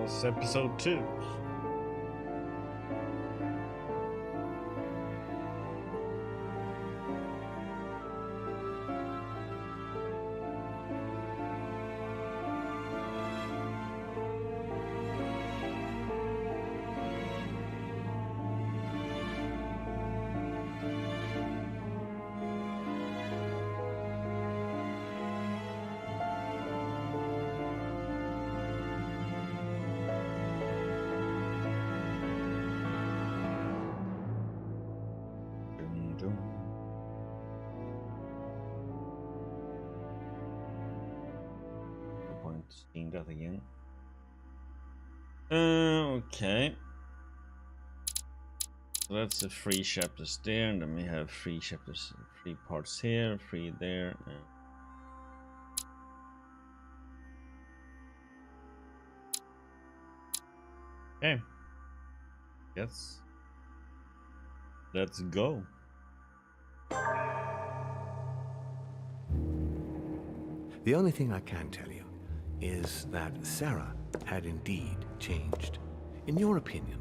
was episode 2. Seeing that again. Okay. So that's the 3 chapters there, and then we have 3 chapters, 3 parts here, 3 there. Okay. Yes. Let's go. The only thing I can tell you is that Sarah had indeed changed. In your opinion,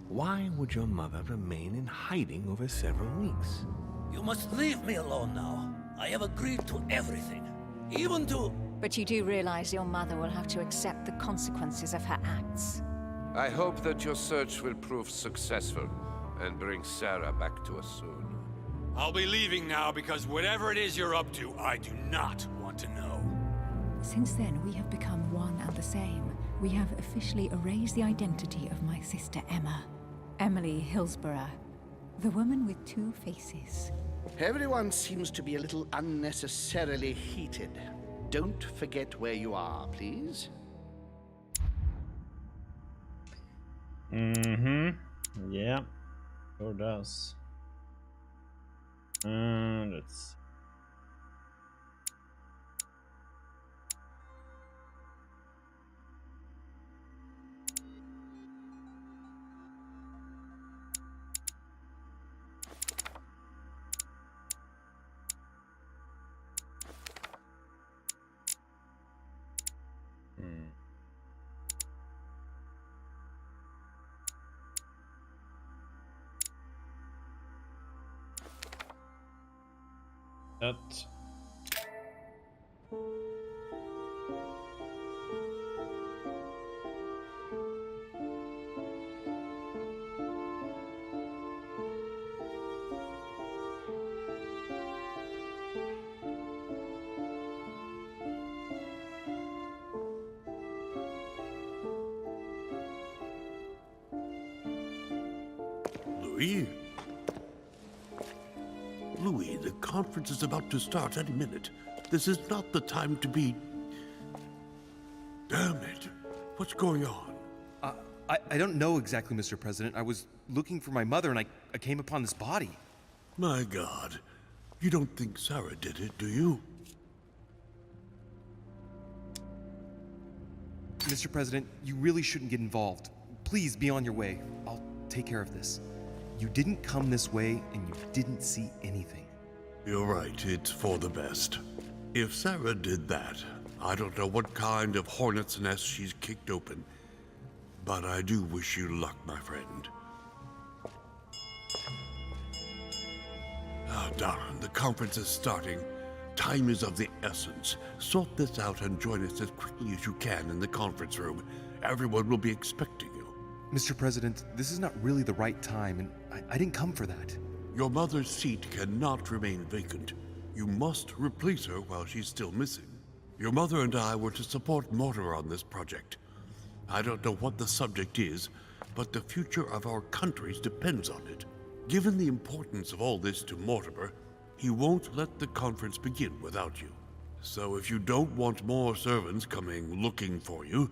why would your mother remain in hiding over several weeks? You must leave me alone now. I have agreed to everything, even to... But you do realize your mother will have to accept the consequences of her acts. I hope that your search will prove successful and bring Sarah back to us soon. I'll be leaving now because whatever it is you're up to, I do not want to know. Since then, we have become one and the same. We have officially erased the identity of my sister Emma. Emily Hillsborough, the woman with 2 faces. Everyone seems to be a little unnecessarily heated. Don't forget where you are, please. Yeah, sure does. Let's... That. Louis, the conference is about to start any minute. This is not the time to be... Damn it. What's going on? I don't know exactly, Mr. President. I was looking for my mother and I came upon this body. My God. You don't think Sarah did it, do you? Mr. President, you really shouldn't get involved. Please be on your way. I'll take care of this. You didn't come this way, and you didn't see anything. You're right, it's for the best. If Sarah did that, I don't know what kind of hornet's nest she's kicked open. But I do wish you luck, my friend. Oh, darn, the conference is starting. Time is of the essence. Sort this out and join us as quickly as you can in the conference room. Everyone will be expecting you. Mr. President, this is not really the right time, and I didn't come for that. Your mother's seat cannot remain vacant. You must replace her while she's still missing. Your mother and I were to support Mortimer on this project. I don't know what the subject is, but the future of our countries depends on it. Given the importance of all this to Mortimer, he won't let the conference begin without you. So if you don't want more servants coming looking for you,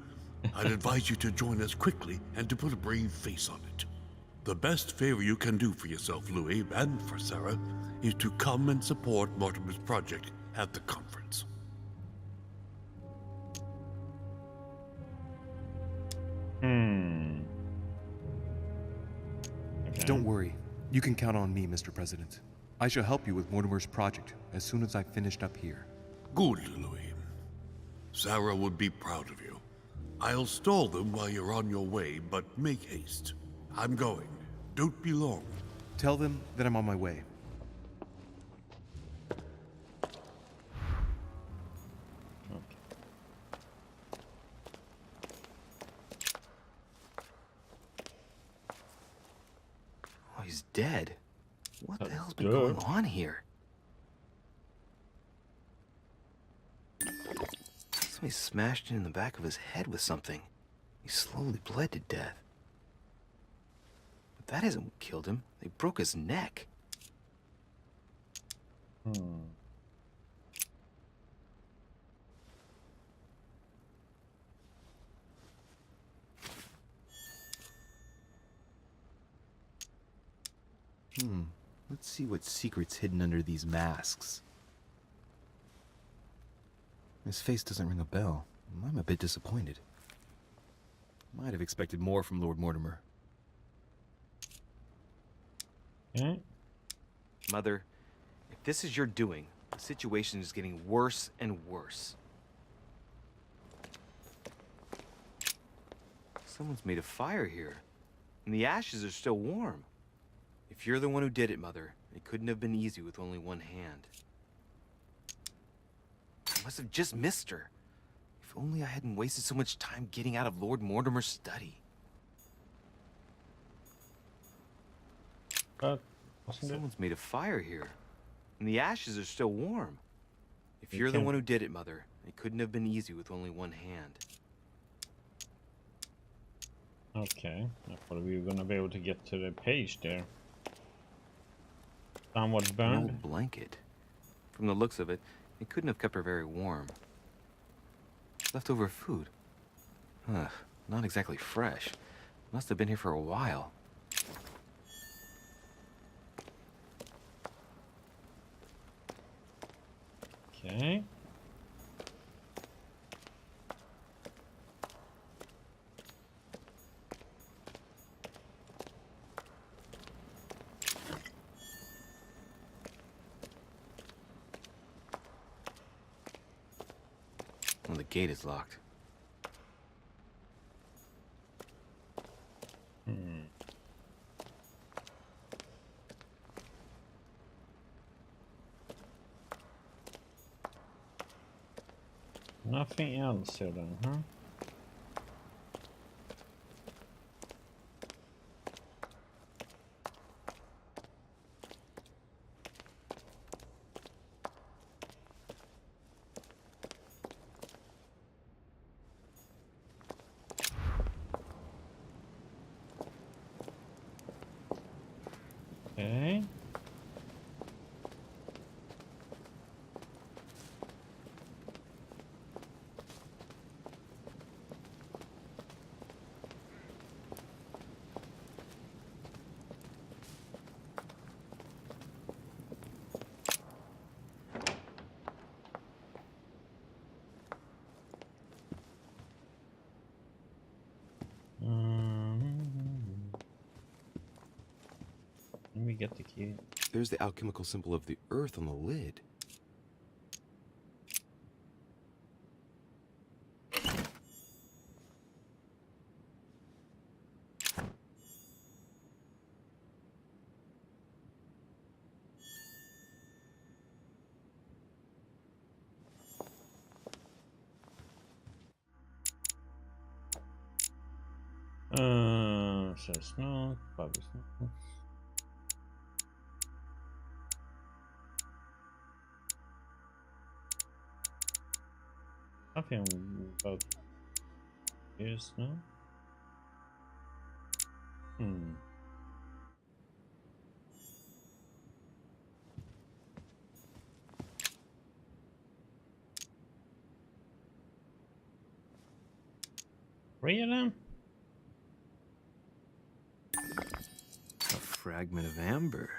I'd advise you to join us quickly and to put a brave face on it. The best favor you can do for yourself, Louis, and for Sarah, is to come and support Mortimer's project at the conference. Okay. Don't worry. You can count on me, Mr. President. I shall help you with Mortimer's project as soon as I've finished up here. Good, Louis. Sarah would be proud of you. I'll stall them while you're on your way, but make haste. I'm going. Don't be long. Tell them that I'm on my way. Oh, he's dead. What the hell's been good. going on here? Somebody smashed him in the back of his head with something. He slowly bled to death. But that isn't what killed him. They broke his neck. Let's see what secret's hidden under these masks. His face doesn't ring a bell. I'm a bit disappointed. Might have expected more from Lord Mortimer. Mother, if this is your doing, the situation is getting worse and worse. Someone's made a fire here, and the ashes are still warm. If you're the one who did it, Mother, it couldn't have been easy with only one hand. I must have just missed her. If only I hadn't wasted so much time getting out of Lord Mortimer's study. Someone's made a fire here, and the ashes are still warm. If you're the one who did it, Mother, it couldn't have been easy with only one hand. Okay, I thought we were gonna be able to get to the page there. Somewhat An burned. old blanket. From the looks of it, it couldn't have kept her very warm. Leftover food. Ugh, not exactly fresh. Must have been here for a while. Okay. Well, the gate is locked. Nothing else here then, huh? Okay. Let me get the key. There's the alchemical symbol of the earth on the lid. Says no, publish no. Nothing about this, no? Three of them? A fragment of amber.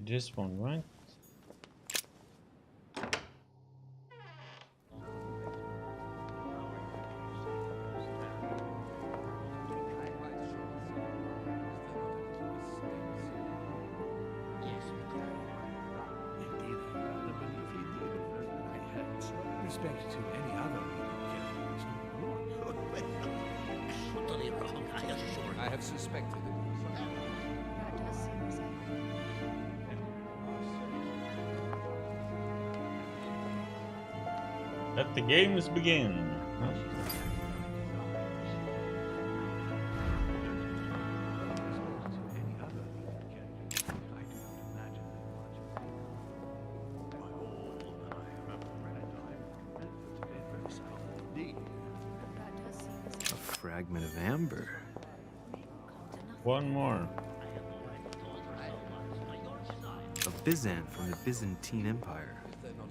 This one, right? respect to any other Totally wrong, I assure you. I have suspected it. That does seem the same. Let the games begin. Huh? A fragment of amber. One more. A Byzant from the Byzantine Empire.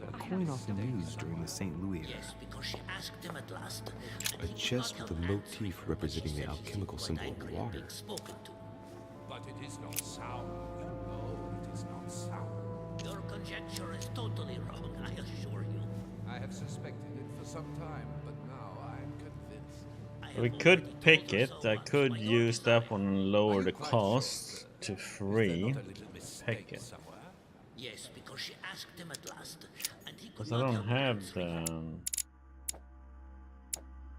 A coin often used during the St. Louis era. Yes, because she asked him at last. A chest with a motif representing the alchemical symbol of water. But it is not sound. You know it is not sound. Your conjecture is totally wrong, I assure you. I have suspected it for some time, but now I am convinced. We could pick it. I could use that one and lower the cost to free. Pick it. Yes, because she asked him at last, and he could Because I not don't help have answering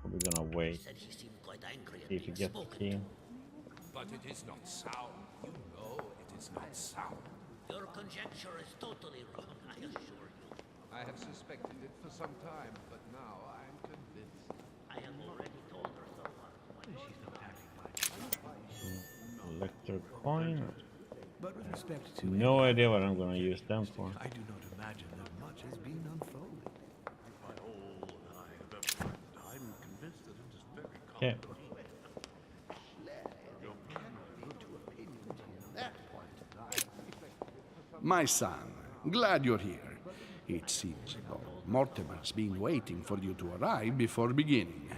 the. We're gonna wait. Said he seemed quite angry at See if we being get the spoken key. to. But it is not sound. You know it is not sound. Your conjecture is totally wrong, I assure you. I have suspected it for some time, but now I am convinced. I have already told her so once. Electric coin. But with respect to No idea what I'm gonna use them for. I do not imagine that much has been unfolded. I'm convinced that it is very Okay. My son, glad you're here. It seems Mortimer's been waiting for you to arrive before beginning.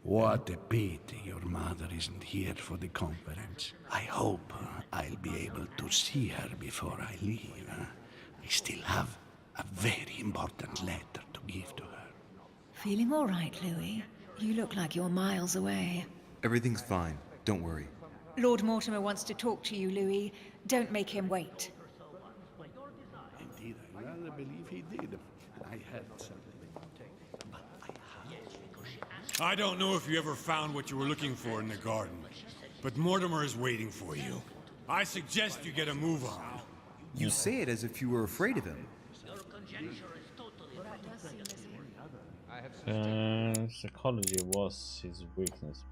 What a pity your mother isn't here for the conference. I hope I'll be able to see her before I leave. I still have a very important letter to give to her. Feeling all right, Louis? You look like you're miles away. Everything's fine. Don't worry. Lord Mortimer wants to talk to you, Louis. Don't make him wait. Indeed, I rather believe he did. I had something. I don't know if you ever found what you were looking for in the garden, but Mortimer is waiting for you. I suggest you get a move on. You say it as if you were afraid of him. Psychology was his weakness.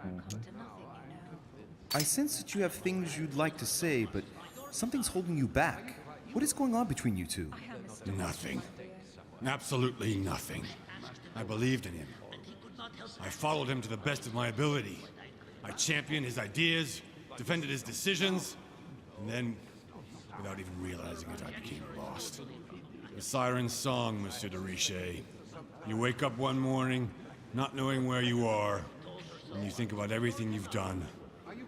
Right? I sense that you have things you'd like to say, but something's holding you back. What is going on between you two? Nothing. Absolutely nothing. I believed in him. I followed him to the best of my ability. I championed his ideas, defended his decisions, and then, without even realizing it, I became lost. The siren's song, Monsieur de Richet. You wake up one morning, not knowing where you are, and you think about everything you've done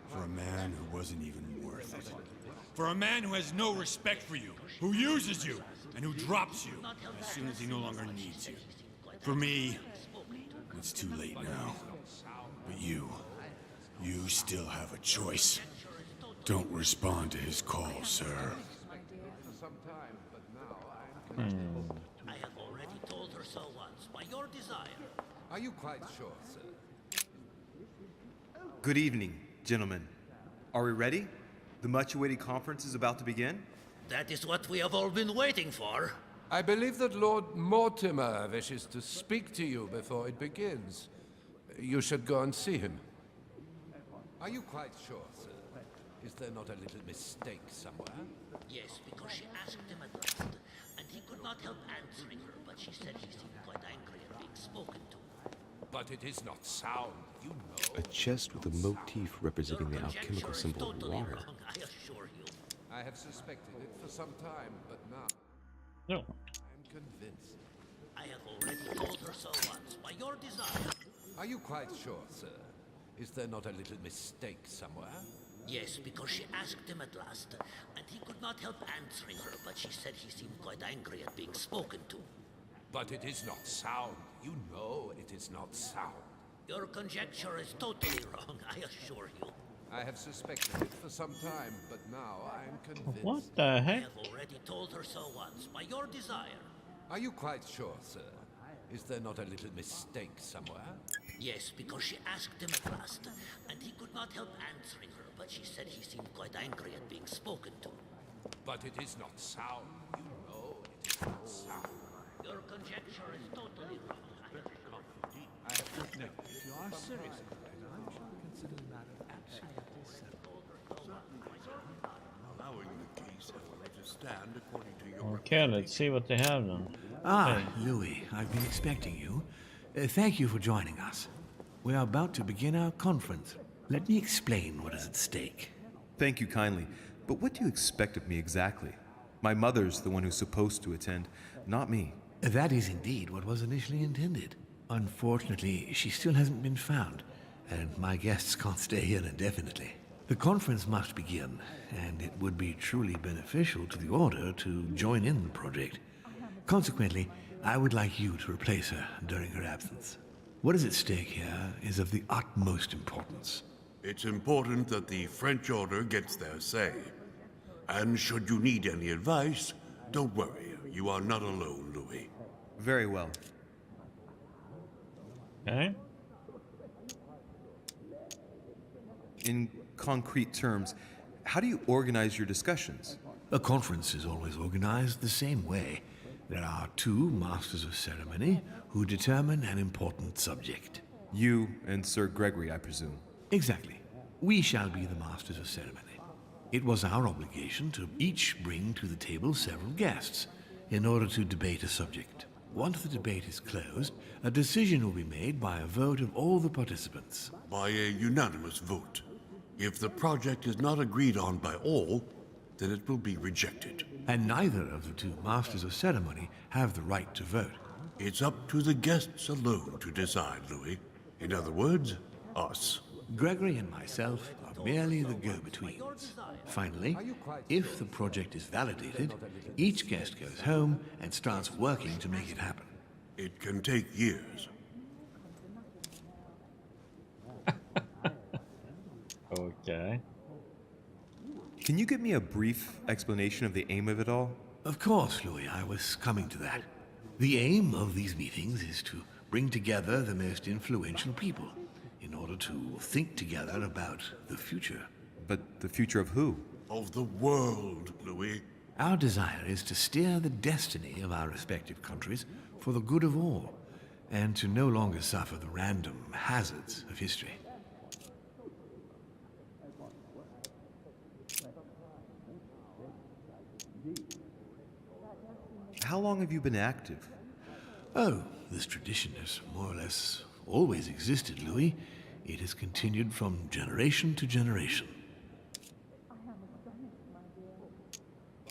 for a man who wasn't even worth it. For a man who has no respect for you, who uses you, and who drops you as soon as he no longer needs you. For me, it's too late now. But you still have a choice. Don't respond to his call, sir. I have already told her so once, by your desire. Are you quite sure, sir? Good evening, gentlemen. Are we ready? The much-awaited conference is about to begin? That is what we have all been waiting for. I believe that Lord Mortimer wishes to speak to you before it begins. You should go and see him. Are you quite sure, sir? Is there not a little mistake somewhere? Yes, because she asked him at last, and he could not help answering her, but she said he seemed quite angry at being spoken to. But it is not sound, you know. A chest with a motif representing the alchemical symbol of water. Wrong, I assure you. I have suspected it for some time, but now No. I am convinced. I have already told her so once, by your desire. Are you quite sure, sir? Is there not a little mistake somewhere? Yes, because she asked him at last, and he could not help answering her, but she said he seemed quite angry at being spoken to. But it is not sound. You know it is not sound. Your conjecture is totally wrong, I assure you. I have suspected it for some time, but now I am convinced. What the I heck? have already told her so once, by your desire. Are you quite sure, sir? Is there not a little mistake somewhere? Yes, because she asked him at last, and he could not help answering her, but she said he seemed quite angry at being spoken to. But it is not sound, you know. It is not sound. Your conjecture is totally wrong. I have to admit, if you are serious, I shall consider the matter absolutely settled. Allowing the case to stand according to your... Okay, let's see what they have then. Ah, Louis, I've been expecting you. Thank you for joining us. We are about to begin our conference. Let me explain what is at stake. Thank you kindly, but what do you expect of me exactly? My mother's the one who's supposed to attend, not me. That is indeed what was initially intended. Unfortunately, she still hasn't been found, and my guests can't stay here indefinitely. The conference must begin, and it would be truly beneficial to the Order to join in the project. Consequently, I would like you to replace her during her absence. What is at stake here is of the utmost importance. It's important that the French Order gets their say. And should you need any advice, don't worry. You are not alone, Louis. Very well. Okay. In concrete terms, how do you organize your discussions? A conference is always organized the same way. There are two Masters of Ceremony who determine an important subject. You and Sir Gregory, I presume. Exactly. We shall be the Masters of Ceremony. It was our obligation to each bring to the table several guests in order to debate a subject. Once the debate is closed, a decision will be made by a vote of all the participants. By a unanimous vote. If the project is not agreed on by all, then it will be rejected. And neither of the two Masters of Ceremony have the right to vote. It's up to the guests alone to decide, Louis. In other words, us. Gregory and myself are merely the go-betweens. Finally, if the project is validated, each guest goes home and starts working to make it happen. It can take years. Okay. Can you give me a brief explanation of the aim of it all? Of course, Louis, I was coming to that. The aim of these meetings is to bring together the most influential people in order to think together about the future. But the future of who? Of the world, Louis. Our desire is to steer the destiny of our respective countries for the good of all, and to no longer suffer the random hazards of history. How long have you been active? Oh, this tradition has more or less always existed, Louis. It has continued from generation to generation.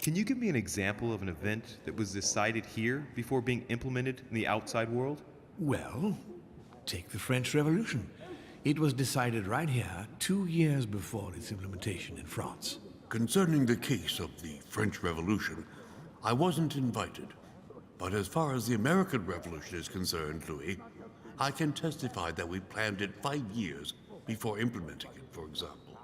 Can you give me an example of an event that was decided here before being implemented in the outside world? Well, take the French Revolution. It was decided right here 2 years before its implementation in France. Concerning the case of the French Revolution, I wasn't invited. But as far as the American Revolution is concerned, Louis, I can testify that we planned it 5 years before implementing it, for example.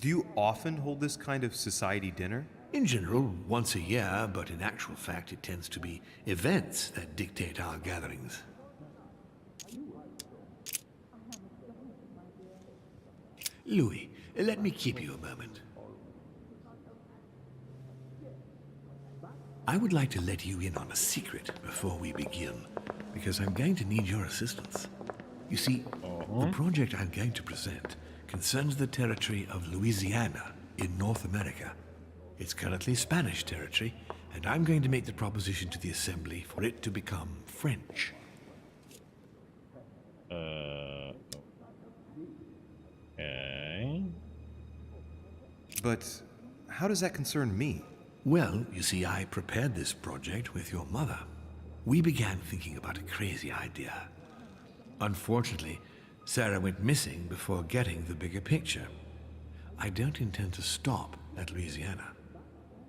Do you often hold this kind of society dinner? In general, once a year, but in actual fact it tends to be events that dictate our gatherings. Louis, let me keep you a moment. I would like to let you in on a secret before we begin, because I'm going to need your assistance. You see, the project I'm going to present concerns the territory of Louisiana in North America. It's currently Spanish territory, and I'm going to make the proposition to the Assembly for it to become French. Okay. But how does that concern me? Well, you see, I prepared this project with your mother. We began thinking about a crazy idea. Unfortunately, Sarah went missing before getting the bigger picture. I don't intend to stop at Louisiana.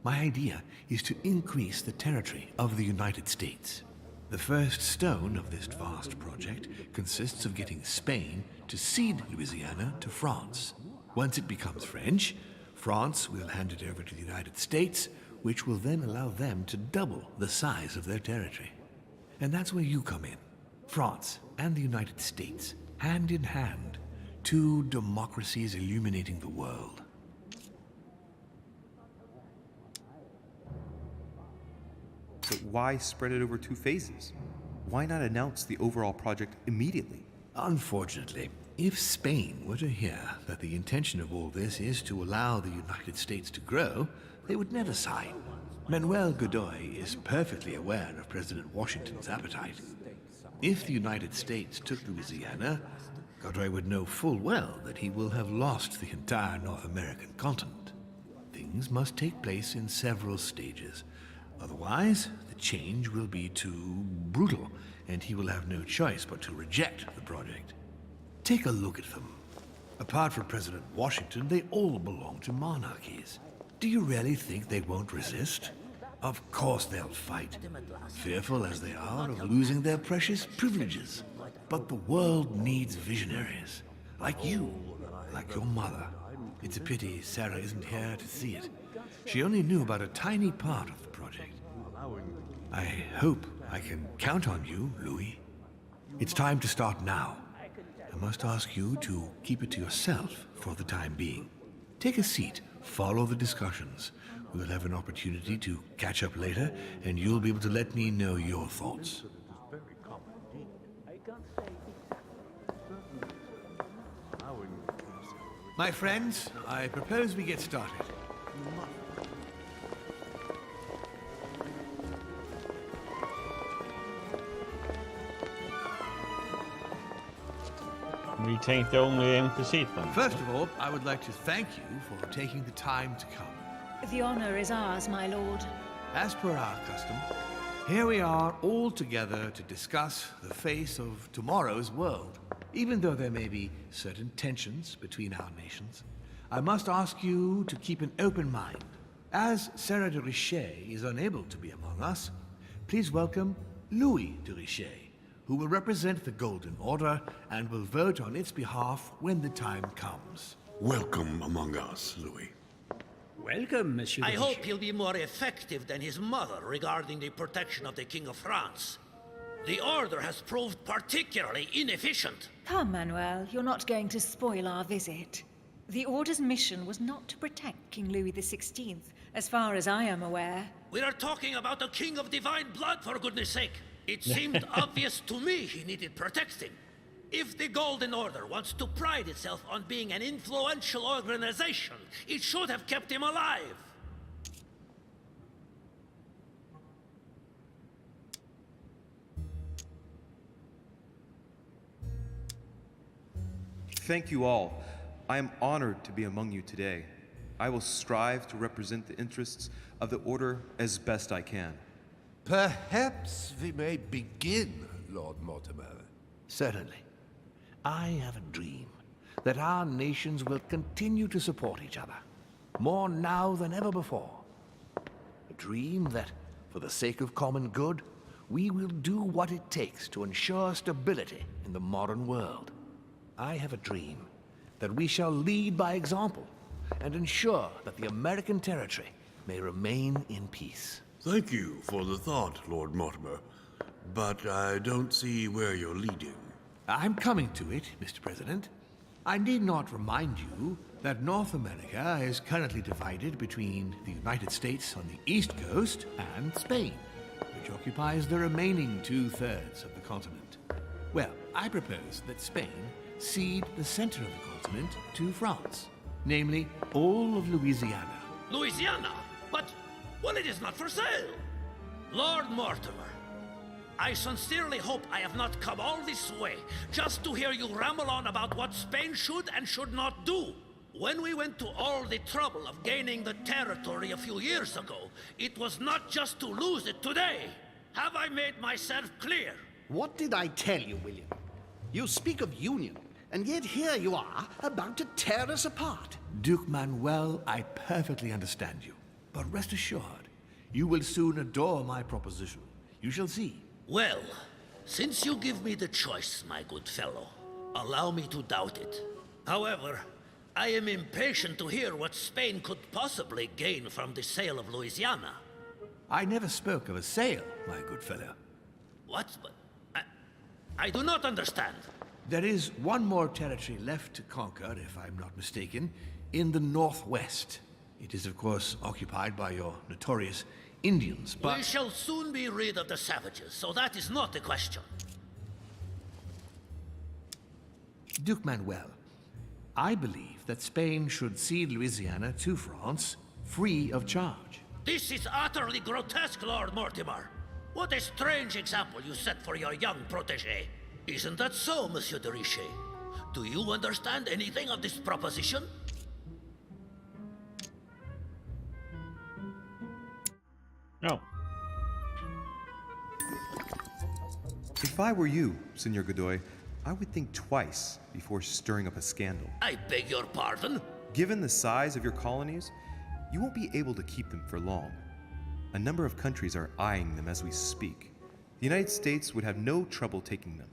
My idea is to increase the territory of the United States. The first stone of this vast project consists of getting Spain to cede Louisiana to France. Once it becomes French, France will hand it over to the United States, which will then allow them to double the size of their territory. And that's where you come in. France and the United States, hand in hand, two democracies illuminating the world. But why spread it over 2 phases? Why not announce the overall project immediately? Unfortunately, if Spain were to hear that the intention of all this is to allow the United States to grow, they would never sign. Manuel Godoy is perfectly aware of President Washington's appetite. If the United States took Louisiana, Godoy would know full well that he will have lost the entire North American continent. Things must take place in several stages. Otherwise, the change will be too brutal, and he will have no choice but to reject the project. Take a look at them. Apart from President Washington, they all belong to monarchies. Do you really think they won't resist? Of course they'll fight, fearful as they are of losing their precious privileges. But the world needs visionaries, like you, like your mother. It's a pity Sarah isn't here to see it. She only knew about a tiny part of the project. I hope I can count on you, Louis. It's time to start now. I must ask you to keep it to yourself for the time being. Take a seat, follow the discussions. We'll have an opportunity to catch up later, and you'll be able to let me know your thoughts. My friends, I propose we get started. We take the only empty seat then. First of all, I would like to thank you for taking the time to come. The honor is ours, my lord. As per our custom, here we are all together to discuss the face of tomorrow's world. Even though there may be certain tensions between our nations, I must ask you to keep an open mind. As Sarah de Richet is unable to be among us, please welcome Louis de Richet, who will represent the Golden Order and will vote on its behalf when the time comes. Welcome among us, Louis. Welcome, Monsieur. I hope he'll be more effective than his mother regarding the protection of the King of France. The Order has proved particularly inefficient. Come, Manuel, you're not going to spoil our visit. The Order's mission was not to protect King Louis XVI, as far as I am aware. We are talking about a king of divine blood, for goodness sake. It seemed obvious to me he needed protecting. If the Golden Order wants to pride itself on being an influential organization, it should have kept him alive. Thank you all. I am honored to be among you today. I will strive to represent the interests of the Order as best I can. Perhaps we may begin, Lord Mortimer. Certainly. I have a dream that our nations will continue to support each other, more now than ever before. A dream that, for the sake of common good, we will do what it takes to ensure stability in the modern world. I have a dream that we shall lead by example and ensure that the American territory may remain in peace. Thank you for the thought, Lord Mortimer, but I don't see where you're leading. I'm coming to it, Mr. President. I need not remind you that North America is currently divided between the United States on the East Coast and Spain, which occupies the remaining 2/3 of the continent. Well, I propose that Spain cede the center of the continent to France, namely all of Louisiana. Louisiana? But, well, it is not for sale. Lord Mortimer, I sincerely hope I have not come all this way just to hear you ramble on about what Spain should and should not do. When we went to all the trouble of gaining the territory a few years ago, it was not just to lose it today. Have I made myself clear? What did I tell you, William? You speak of union, and yet here you are, about to tear us apart. Duke Manuel, I perfectly understand you. But rest assured, you will soon adore my proposition. You shall see. Well, since you give me the choice, my good fellow, allow me to doubt it. However, I am impatient to hear what Spain could possibly gain from the sale of Louisiana. I never spoke of a sale, my good fellow. What? I do not understand. There is one more territory left to conquer, if I'm not mistaken, in the northwest. It is, of course, occupied by your notorious Indians, but... We shall soon be rid of the savages, so that is not the question. Duke Manuel, I believe that Spain should cede Louisiana to France, free of charge. This is utterly grotesque, Lord Mortimer. What a strange example you set for your young protégé. Isn't that so, Monsieur de Richet? Do you understand anything of this proposition? No. If I were you, Senor Godoy, I would think twice before stirring up a scandal. I beg your pardon? Given the size of your colonies, you won't be able to keep them for long. A number of countries are eyeing them as we speak. The United States would have no trouble taking them.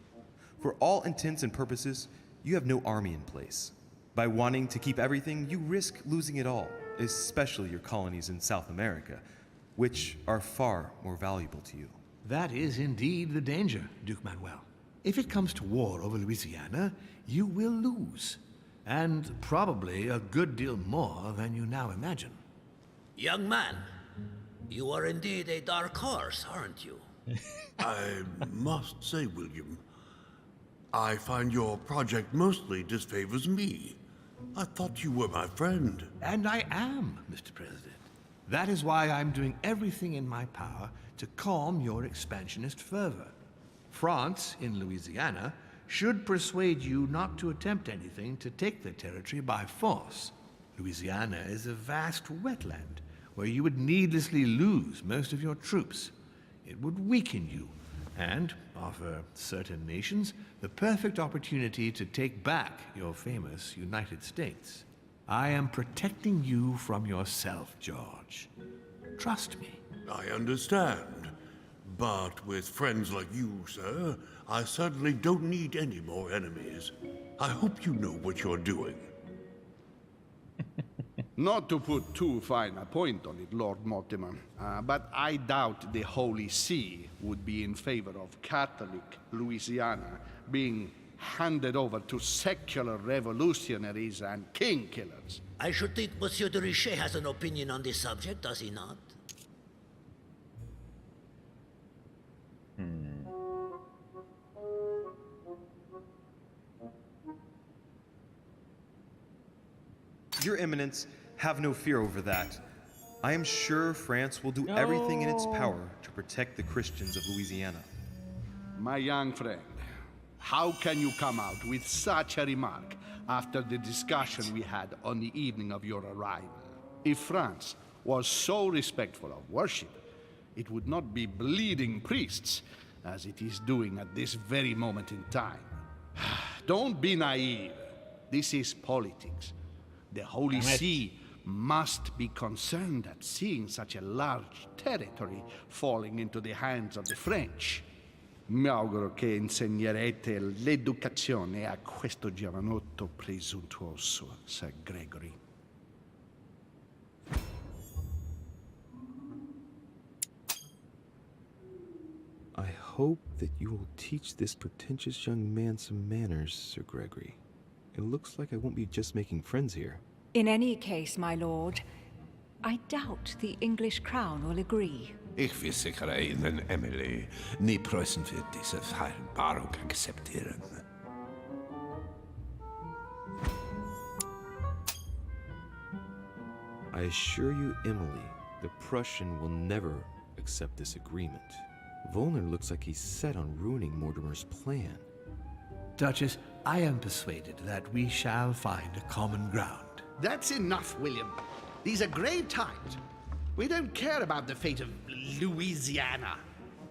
For all intents and purposes, you have no army in place. By wanting to keep everything, you risk losing it all, especially your colonies in South America, which are far more valuable to you. That is indeed the danger, Duke Manuel. If it comes to war over Louisiana, you will lose. And probably a good deal more than you now imagine. Young man, you are indeed a dark horse, aren't you? I must say, William, I find your project mostly disfavors me. I thought you were my friend. And I am, Mr. President. That is why I'm doing everything in my power to calm your expansionist fervor. France, in Louisiana, should persuade you not to attempt anything to take the territory by force. Louisiana is a vast wetland where you would needlessly lose most of your troops. It would weaken you and offer certain nations the perfect opportunity to take back your famous United States. I am protecting you from yourself, George. Trust me. I understand. But with friends like you, sir, I certainly don't need any more enemies. I hope you know what you're doing. Not to put too fine a point on it, Lord Mortimer, but I doubt the Holy See would be in favor of Catholic Louisiana being handed over to secular revolutionaries and king killers. I should think Monsieur de Richet has an opinion on this subject, does he not? Your Eminence, have no fear over that. I am sure France will do everything in its power to protect the Christians of Louisiana. My young friend, how can you come out with such a remark after the discussion we had on the evening of your arrival? If France was so respectful of worship, it would not be bleeding priests, as it is doing at this very moment in time. Don't be naive. This is politics. The Holy See must be concerned at seeing such a large territory falling into the hands of the French. Mi auguro che insegnerete l'educazione a questo giovanotto presuntuoso, Sir Gregory. I hope that you will teach this pretentious young man some manners, Sir Gregory. It looks like I won't be just making friends here. In any case, my lord, I doubt the English crown will agree. Ich versichere Ihnen, Emily, nie Preußen wird diese Vereinbarung akzeptieren. I assure you, Emily, the Prussian will never accept this agreement. Volner looks like he's set on ruining Mortimer's plan. Duchess, I am persuaded that we shall find a common ground. That's enough, William. These are grave times. We don't care about the fate of Louisiana.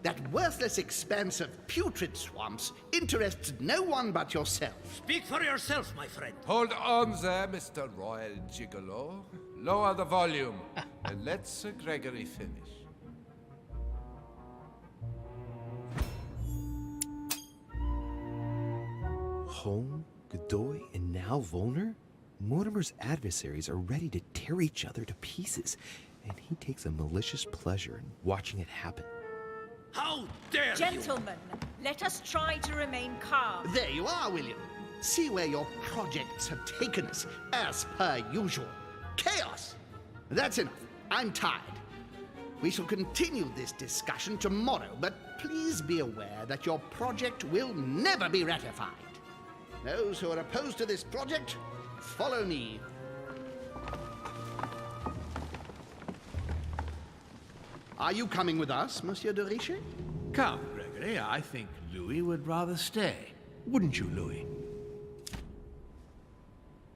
That worthless expanse of putrid swamps interests no one but yourself. Speak for yourself, my friend. Hold on there, Mr. Royal Gigolo. Lower the volume, and let Sir Gregory finish. Home, Godoy, and now Volner? Mortimer's adversaries are ready to tear each other to pieces, and he takes a malicious pleasure in watching it happen. How dare you! Gentlemen, let us try to remain calm. There you are, William. See where your projects have taken us, as per usual. Chaos! That's enough. I'm tired. We shall continue this discussion tomorrow, but please be aware that your project will never be ratified. Those who are opposed to this project, follow me. Are you coming with us, Monsieur de Richet? Come, Gregory, I think Louis would rather stay. Wouldn't you, Louis?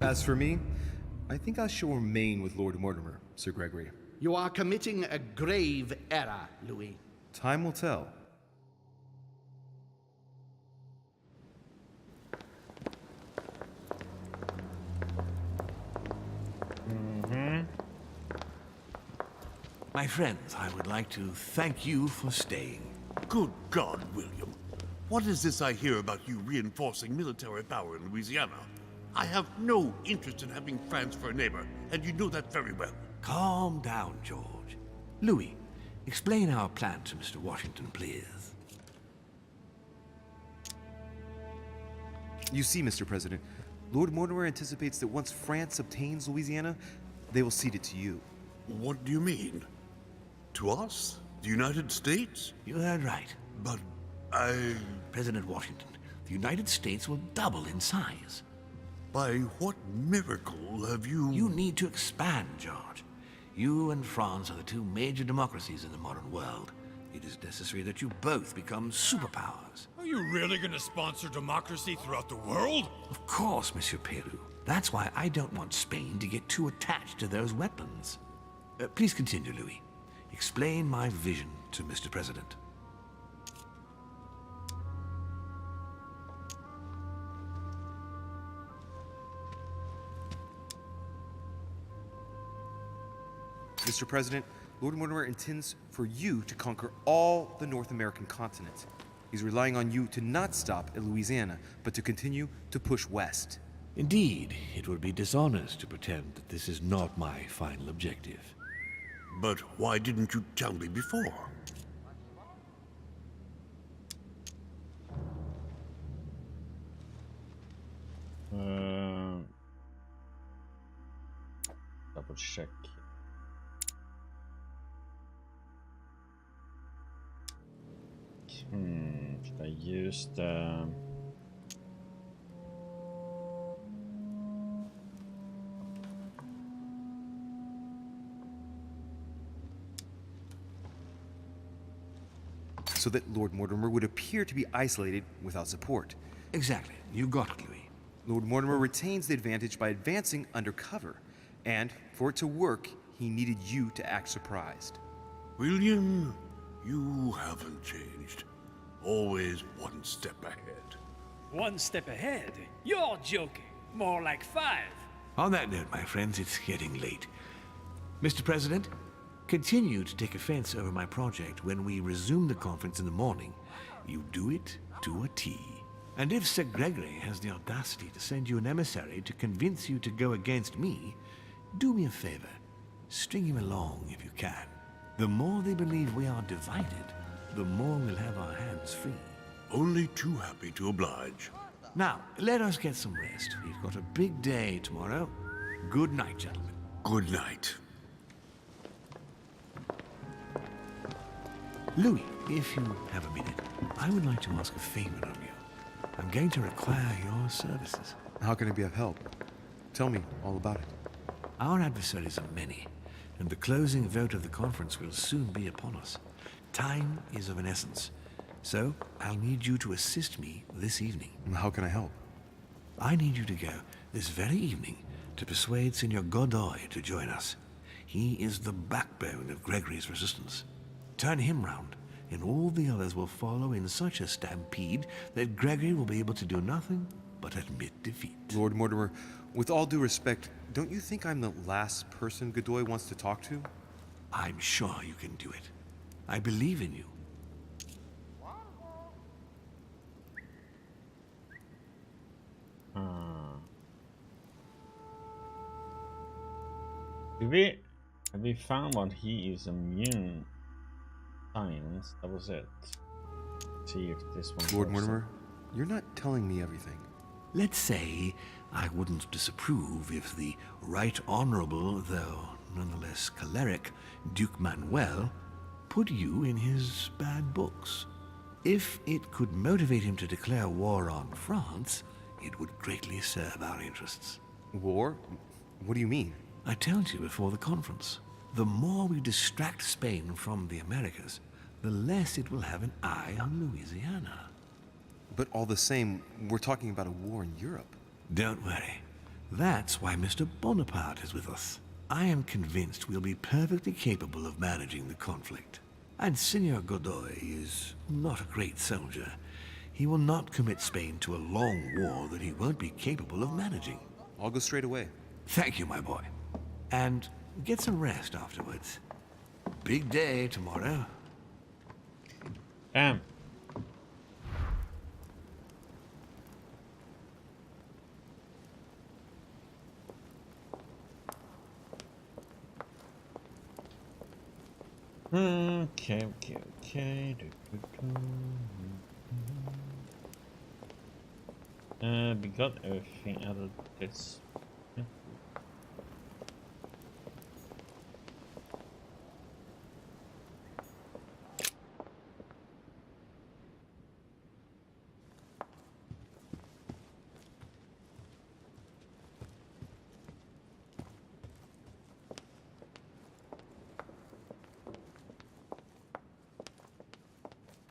As for me, I think I shall remain with Lord Mortimer, Sir Gregory. You are committing a grave error, Louis. Time will tell. My friends, I would like to thank you for staying. Good God, William. What is this I hear about you reinforcing military power in Louisiana? I have no interest in having France for a neighbor, and you know that very well. Calm down, George. Louis, explain our plan to Mr. Washington, please. You see, Mr. President, Lord Mortimer anticipates that once France obtains Louisiana, they will cede it to you. What do you mean? To us? The United States? You heard right. But President Washington, the United States will double in size. By what miracle have you... You need to expand, George. You and France are the two major democracies in the modern world. It is necessary that you both become superpowers. Are you really going to sponsor democracy throughout the world? Of course, Monsieur Peru. That's why I don't want Spain to get too attached to those weapons. Please continue, Louis. Explain my vision to Mr. President. Mr. President, Lord Mortimer intends for you to conquer all the North American continent. He's relying on you to not stop at Louisiana, but to continue to push west. Indeed, it would be dishonest to pretend that this is not my final objective. But why didn't you tell me before? Double check. Should I use the... So that Lord Mortimer would appear to be isolated without support. Exactly. You got it, Louis. Lord Mortimer retains the advantage by advancing undercover. And for it to work, he needed you to act surprised. William, you haven't changed. Always one step ahead. One step ahead? You're joking. More like 5. On that note, my friends, it's getting late. Mr. President, continue to take offense over my project when we resume the conference in the morning. You do it to a T. And if Sir Gregory has the audacity to send you an emissary to convince you to go against me, do me a favor. String him along if you can. The more they believe we are divided, the more we'll have our hands free. Only too happy to oblige. Now, let us get some rest. We've got a big day tomorrow. Good night, gentlemen. Good night. Louis, if you have a minute, I would like to ask a favor of you. I'm going to require your services. How can I be of help? Tell me all about it. Our adversaries are many, and the closing vote of the conference will soon be upon us. Time is of an essence, so I'll need you to assist me this evening. How can I help? I need you to go this very evening to persuade Senor Godoy to join us. He is the backbone of Gregory's resistance. Turn him round, and all the others will follow in such a stampede that Gregory will be able to do nothing but admit defeat. Lord Mortimer, with all due respect, don't you think I'm the last person Godoy wants to talk to? I'm sure you can do it. I believe in you. Have we found what he is immune science? That was it. See if this one. Lord Mortimer, you're not telling me everything. Let's say I wouldn't disapprove if the Right Honorable, though nonetheless choleric, Duke Manuel put you in his bad books. If it could motivate him to declare war on France, it would greatly serve our interests. War? What do you mean? I told you before the conference. The more we distract Spain from the Americas, the less it will have an eye on Louisiana. But all the same, we're talking about a war in Europe. Don't worry. That's why Mr. Bonaparte is with us. I am convinced we'll be perfectly capable of managing the conflict. And Senor Godoy is not a great soldier. He will not commit Spain to a long war that he won't be capable of managing. I'll go straight away. Thank you, my boy. And get some rest afterwards. Big day tomorrow. Okay. We got everything out of this.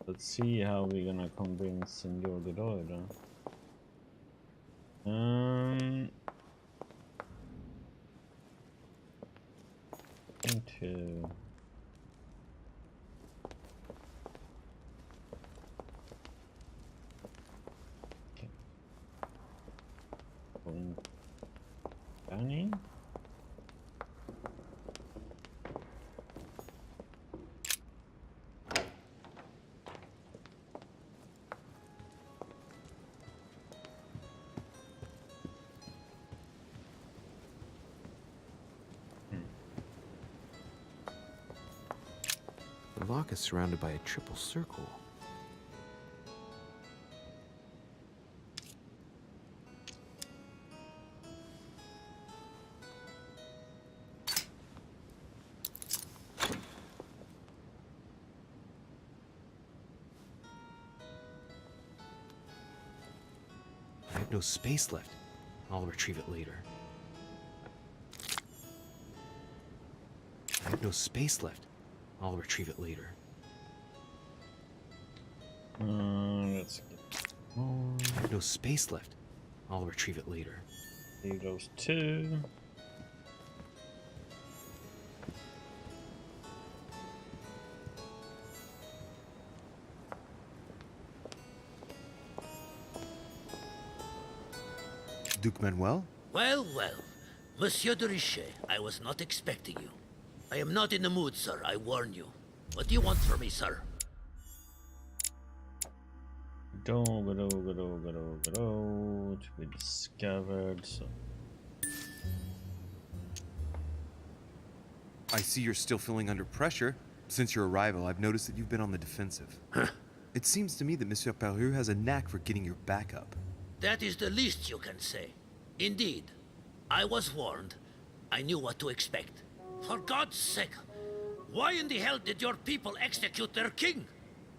Let's see how we're gonna convince Senor Godoy then. Into okay. Danny. The lock is surrounded by a triple circle. I have no space left. I'll retrieve it later. I have no space left. I'll retrieve it later. Let's get more. I have no space left. I'll retrieve it later. Leave those two. Duke Manuel? Well, Monsieur de Richet, I was not expecting you. I am not in the mood, sir, I warn you. What do you want from me, sir? Go to be discovered, so... I see you're still feeling under pressure. Since your arrival, I've noticed that you've been on the defensive. It seems to me that Monsieur Peru has a knack for getting your back up. That is the least you can say. Indeed, I was warned. I knew what to expect. For God's sake, why in the hell did your people execute their king?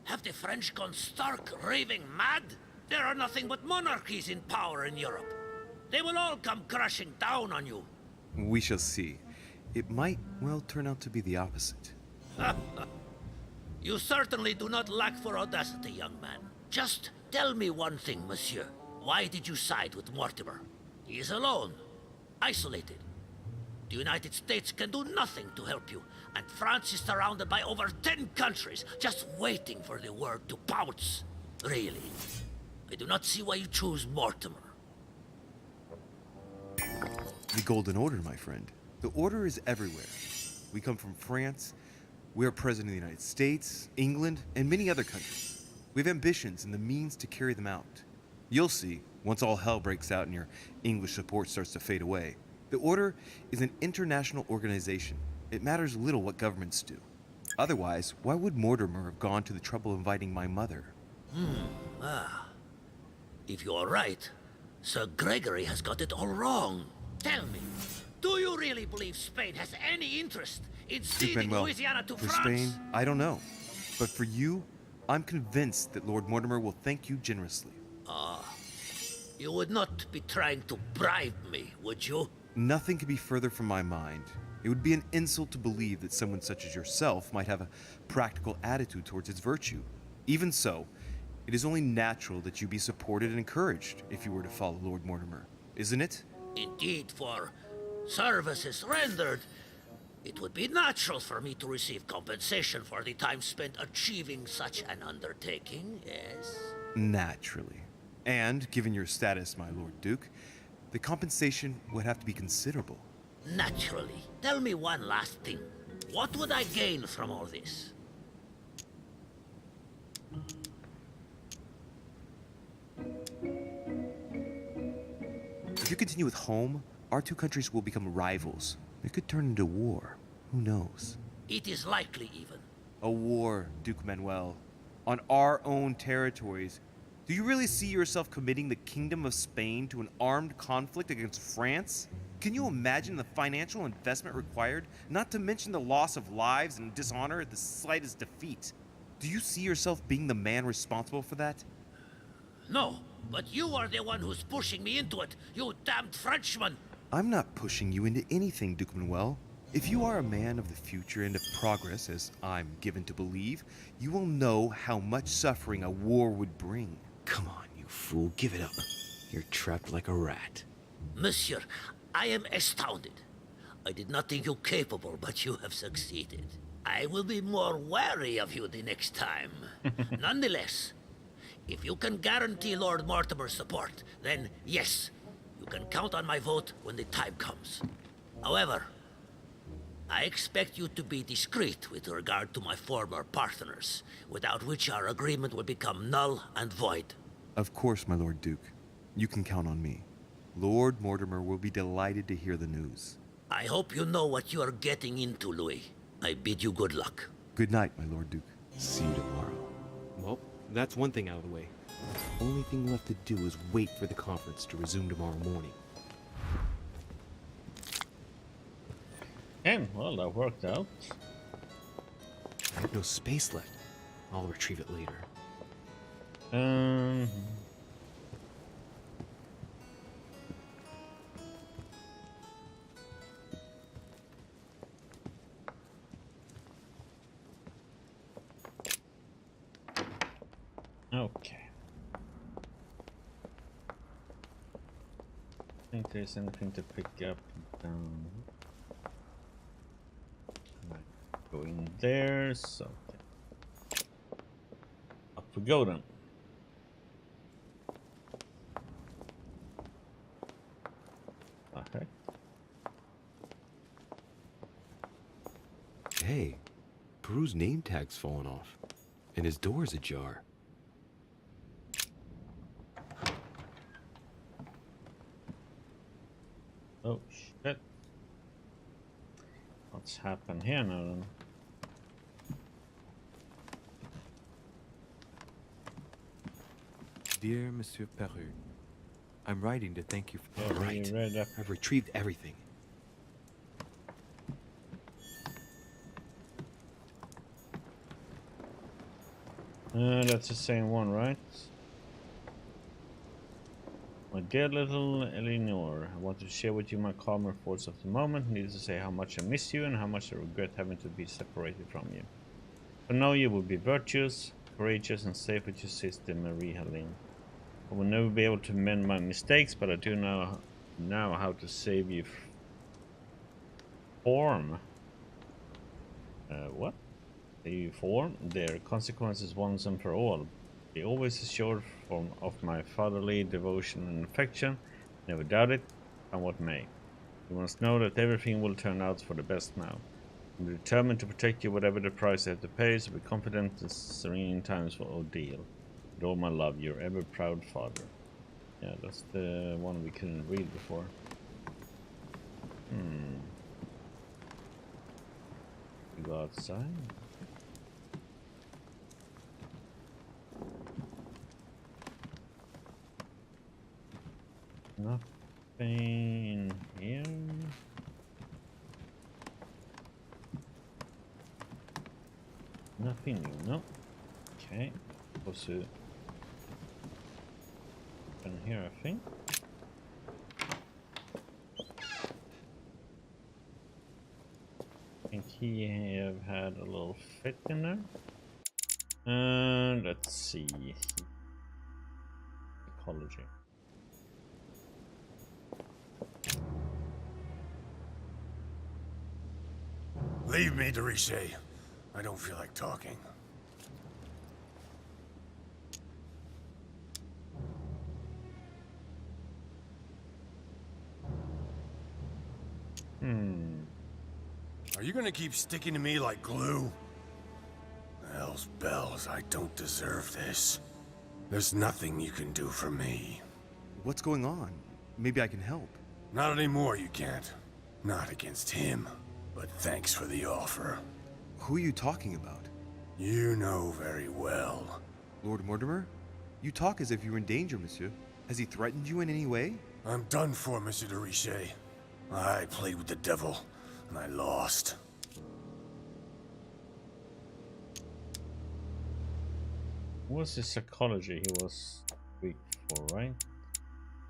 Have the French gone stark raving mad? There are nothing but monarchies in power in Europe. They will all come crashing down on you. We shall see. It might, well, turn out to be the opposite. You certainly do not lack for audacity, young man. Just tell me one thing, monsieur. Why did you side with Mortimer? He is alone, isolated. The United States can do nothing to help you, and France is surrounded by over 10 countries, just waiting for the word to pounce. Really, I do not see why you choose Mortimer. The Golden Order, my friend. The Order is everywhere. We come from France, we are President of the United States, England, and many other countries. We have ambitions and the means to carry them out. You'll see, once all hell breaks out and your English support starts to fade away. The Order is an international organization. It matters little what governments do. Otherwise, why would Mortimer have gone to the trouble of inviting my mother? If you are right, Sir Gregory has got it all wrong. Tell me, do you really believe Spain has any interest in ceding Manuel, Louisiana to for France? Spain, I don't know. But for you, I'm convinced that Lord Mortimer will thank you generously. You would not be trying to bribe me, would you? Nothing could be further from my mind. It would be an insult to believe that someone such as yourself might have a practical attitude towards its virtue. Even so, it is only natural that you be supported and encouraged if you were to follow Lord Mortimer, isn't it? Indeed, for services rendered, it would be natural for me to receive compensation for the time spent achieving such an undertaking, yes? Naturally. And, given your status, my Lord Duke, the compensation would have to be considerable. Naturally. Tell me one last thing. What would I gain from all this? If you continue with home, our two countries will become rivals. It could turn into war. Who knows? It is likely, even. A war, Duke Manuel. On our own territories. Do you really see yourself committing the Kingdom of Spain to an armed conflict against France? Can you imagine the financial investment required, not to mention the loss of lives and dishonor at the slightest defeat? Do you see yourself being the man responsible for that? No, but you are the one who's pushing me into it, you damned Frenchman! I'm not pushing you into anything, Duke Manuel. If you are a man of the future and of progress, as I'm given to believe, you will know how much suffering a war would bring. Come on, you fool, give it up. You're trapped like a rat. Monsieur, I am astounded. I did not think you capable, but you have succeeded. I will be more wary of you the next time. Nonetheless, if you can guarantee Lord Mortimer's support, then yes, you can count on my vote when the time comes. However, I expect you to be discreet with regard to my former partners, without which our agreement will become null and void. Of course, my Lord Duke. You can count on me. Lord Mortimer will be delighted to hear the news. I hope you know what you are getting into, Louis. I bid you good luck. Good night, my Lord Duke. See you tomorrow. Well, that's one thing out of the way. Only thing left to do is wait for the conference to resume tomorrow morning. And, well, that worked out. I have no space left. I'll retrieve it later. Okay. I think there's anything to pick up down. Go in there, so up we go then. Okay. Hey, Peru's name tag's fallen off, and his door's ajar. Oh shit. What's happened here now then? Dear Monsieur Peru, I'm writing to thank you for... All right, I've retrieved everything. That's the same one, right? My dear little Eleanor, I want to share with you my calmer thoughts of the moment. Needless to say how much I miss you and how much I regret having to be separated from you. For now you will be virtuous, courageous and safe with your sister Marie-Helene. I will never be able to mend my mistakes, but I do know now how to save you what? You form their consequences once and for all. Be always assured of my fatherly devotion and affection. Never doubt it, come what may. You must know that everything will turn out for the best now. I'm determined to protect you whatever the price I have to pay, so be confident and serene in times of ordeal. With all my love, your ever proud father. Yeah, that's the one we couldn't read before. go outside. Nothing in here. Nothing new, no. Okay. Also open here, I think. I think he have had a little fit in there. And let's see. Ecology. Leave me, Deriche. I don't feel like talking. Are you gonna keep sticking to me like glue? Hell's bells, I don't deserve this. There's nothing you can do for me. What's going on? Maybe I can help. Not anymore, you can't. Not against him. But thanks for the offer. Who are you talking about? You know very well. Lord Mortimer? You talk as if you were in danger, monsieur. Has he threatened you in any way? I'm done for, Monsieur de Richet. I played with the devil, and I lost. What was his psychology he was weak for, right?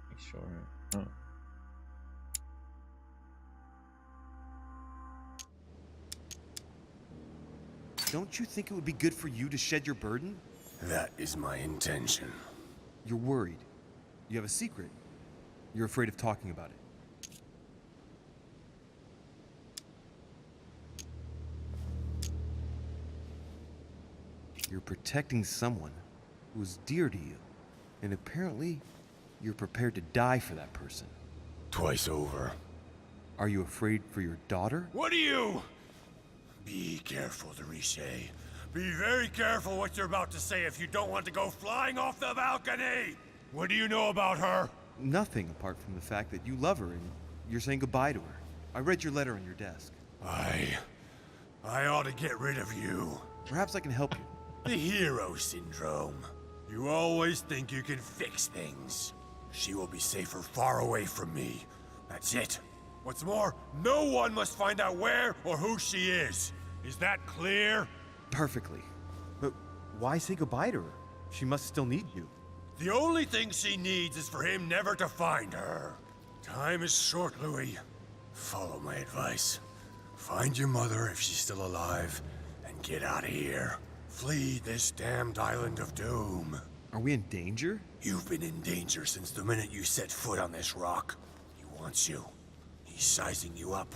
Make sure. Oh. Don't you think it would be good for you to shed your burden? That is my intention. You're worried. You have a secret. You're afraid of talking about it. You're protecting someone who is dear to you. And apparently, you're prepared to die for that person. Twice over. Are you afraid for your daughter? What are you? Be careful, Deriche. Be very careful what you're about to say if you don't want to go flying off the balcony! What do you know about her? Nothing apart from the fact that you love her and you're saying goodbye to her. I read your letter on your desk. I ought to get rid of you. Perhaps I can help you. The hero syndrome. You always think you can fix things. She will be safer far away from me. That's it. What's more, no one must find out where or who she is. Is that clear? Perfectly. But why say goodbye to her? She must still need you. The only thing she needs is for him never to find her. Time is short, Louis. Follow my advice. Find your mother if she's still alive, and get out of here. Flee this damned island of doom. Are we in danger? You've been in danger since the minute you set foot on this rock. He wants you. He's sizing you up.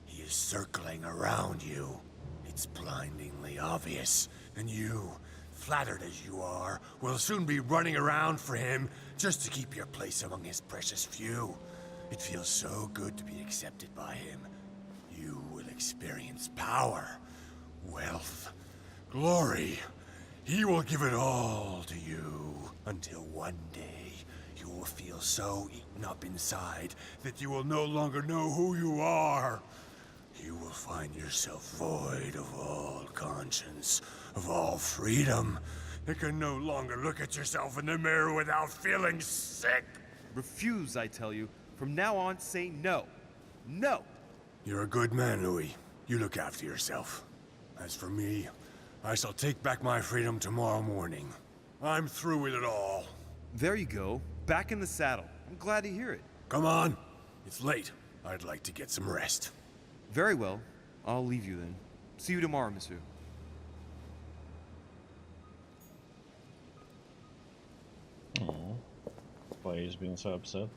He is circling around you. It's blindingly obvious. And you, flattered as you are, will soon be running around for him just to keep your place among his precious few. It feels so good to be accepted by him. You will experience power, wealth, glory. He will give it all to you until one day you will feel so eaten up inside that you will no longer know who you are. You will find yourself void of all conscience, of all freedom. You can no longer look at yourself in the mirror without feeling sick. Refuse, I tell you. From now on, say no. No! You're a good man, Louis. You look after yourself. As for me, I shall take back my freedom tomorrow morning. I'm through with it all. There you go. Back in the saddle. I'm glad to hear it. Come on. It's late. I'd like to get some rest. Very well. I'll leave you then. See you tomorrow, monsieur. Oh, that's why he's being so upset.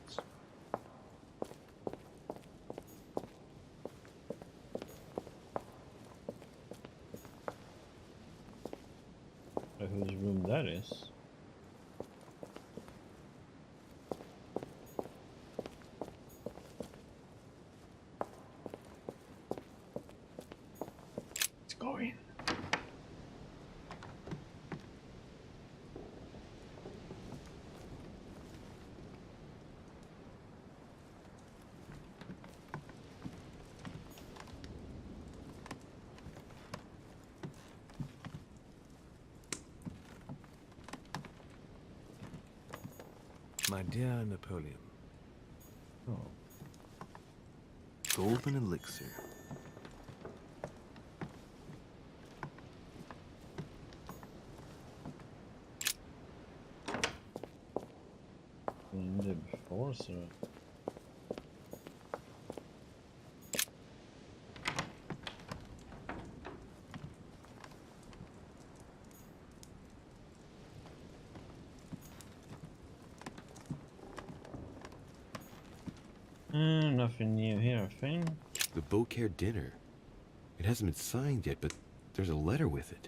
Whose room that is? Let's go in. My dear Napoleon. Oh. Golden elixir. In the before, so. Nothing new here, I think. The Beaucaire dinner. It hasn't been signed yet, but there's a letter with it.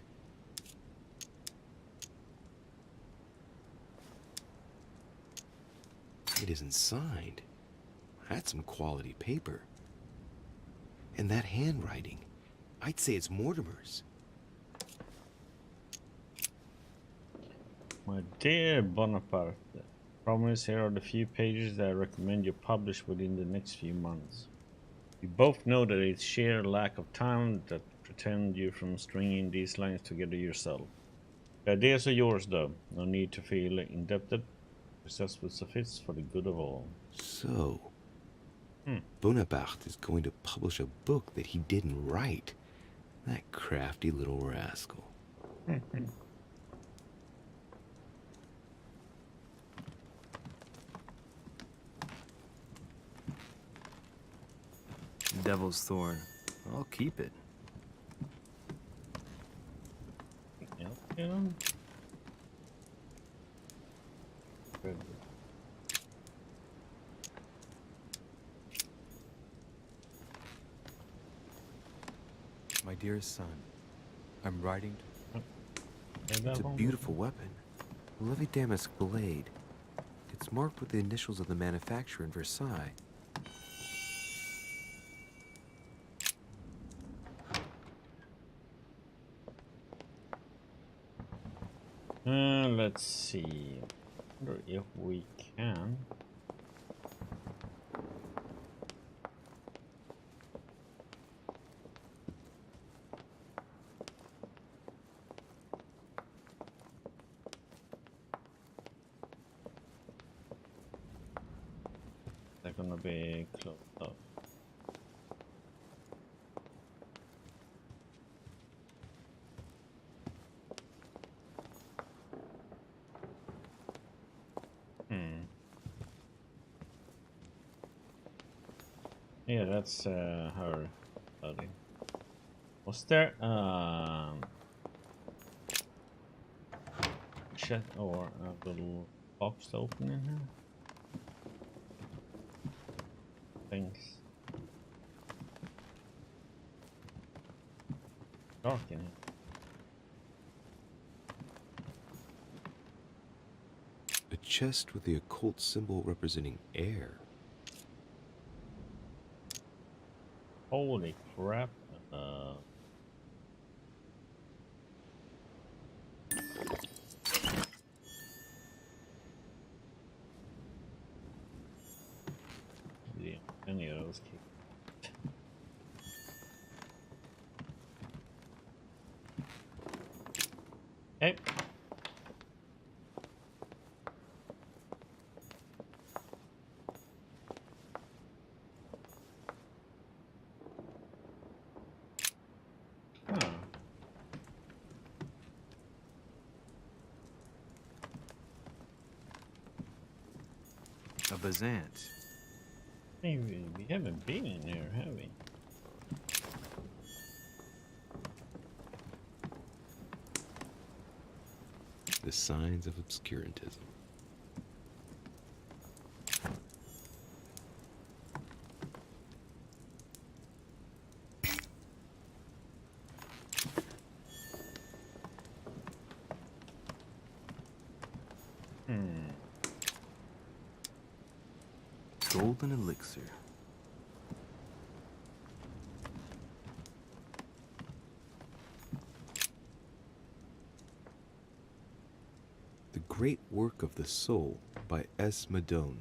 It isn't signed. That's some quality paper. And that handwriting, I'd say it's Mortimer's. My dear Bonaparte, promise here are the few pages that I recommend you publish within the next few months. We both know that it's sheer lack of time that prevents you from stringing these lines together yourself. The ideas are yours, though. No need to feel indebted. Success will suffice for the good of all. So, Bonaparte is going to publish a book that he didn't write. That crafty little rascal. Devil's Thorn. I'll keep it. Yeah. Good. My dearest son, I'm writing. It's a beautiful weapon. A lovely damask blade. It's marked with the initials of the manufacturer in Versailles. Let's see. I wonder if we can. They're gonna be closed up. Yeah, that's her buddy. Was there chat or a little box open in here? Thanks. Dark in here. A chest with the occult symbol representing air. Holy crap. Yeah, any of those keys. Hey. A Bazant. Hey, we haven't been in here, have we? The signs of obscurantism. Golden elixir. The Great Work of the Soul by S. Madone.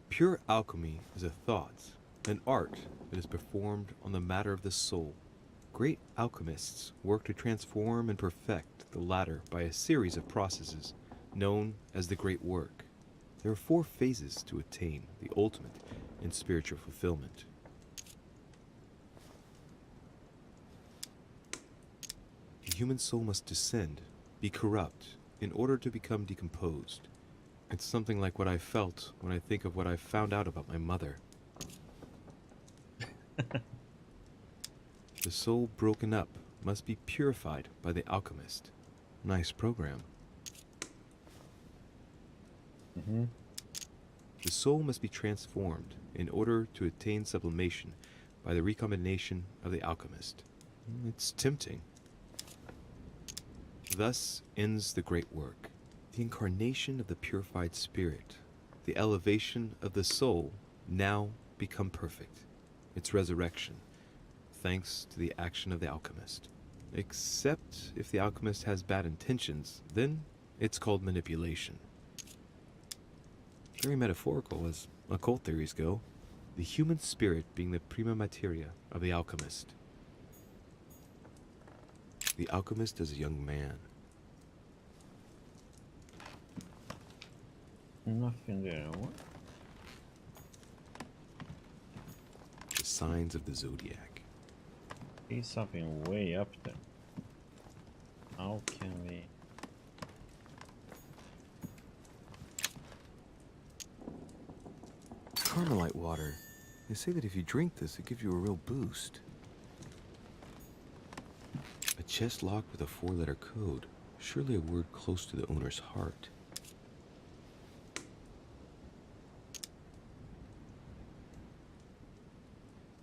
Pure alchemy is a thought, an art that is performed on the matter of the soul. Great alchemists work to transform and perfect the latter by a series of processes known as the Great Work. There are 4 phases to attain the ultimate in spiritual fulfillment. The human soul must descend, be corrupt, in order to become decomposed. It's something like what I felt when I think of what I found out about my mother. The soul broken up must be purified by the alchemist. Nice program. The soul must be transformed in order to attain sublimation by the recombination of the alchemist. It's tempting. Thus ends the great work. The incarnation of the purified spirit, the elevation of the soul, now become perfect. Its resurrection, thanks to the action of the alchemist. Except if the alchemist has bad intentions, then it's called manipulation. Very metaphorical as occult theories go, the human spirit being the prima materia of the alchemist. The alchemist is a young man. Nothing there. What? The signs of the zodiac. See something way up there. How can we? Carmelite water. They say that if you drink this, it gives you a real boost. A chest locked with a 4-letter code. Surely a word close to the owner's heart.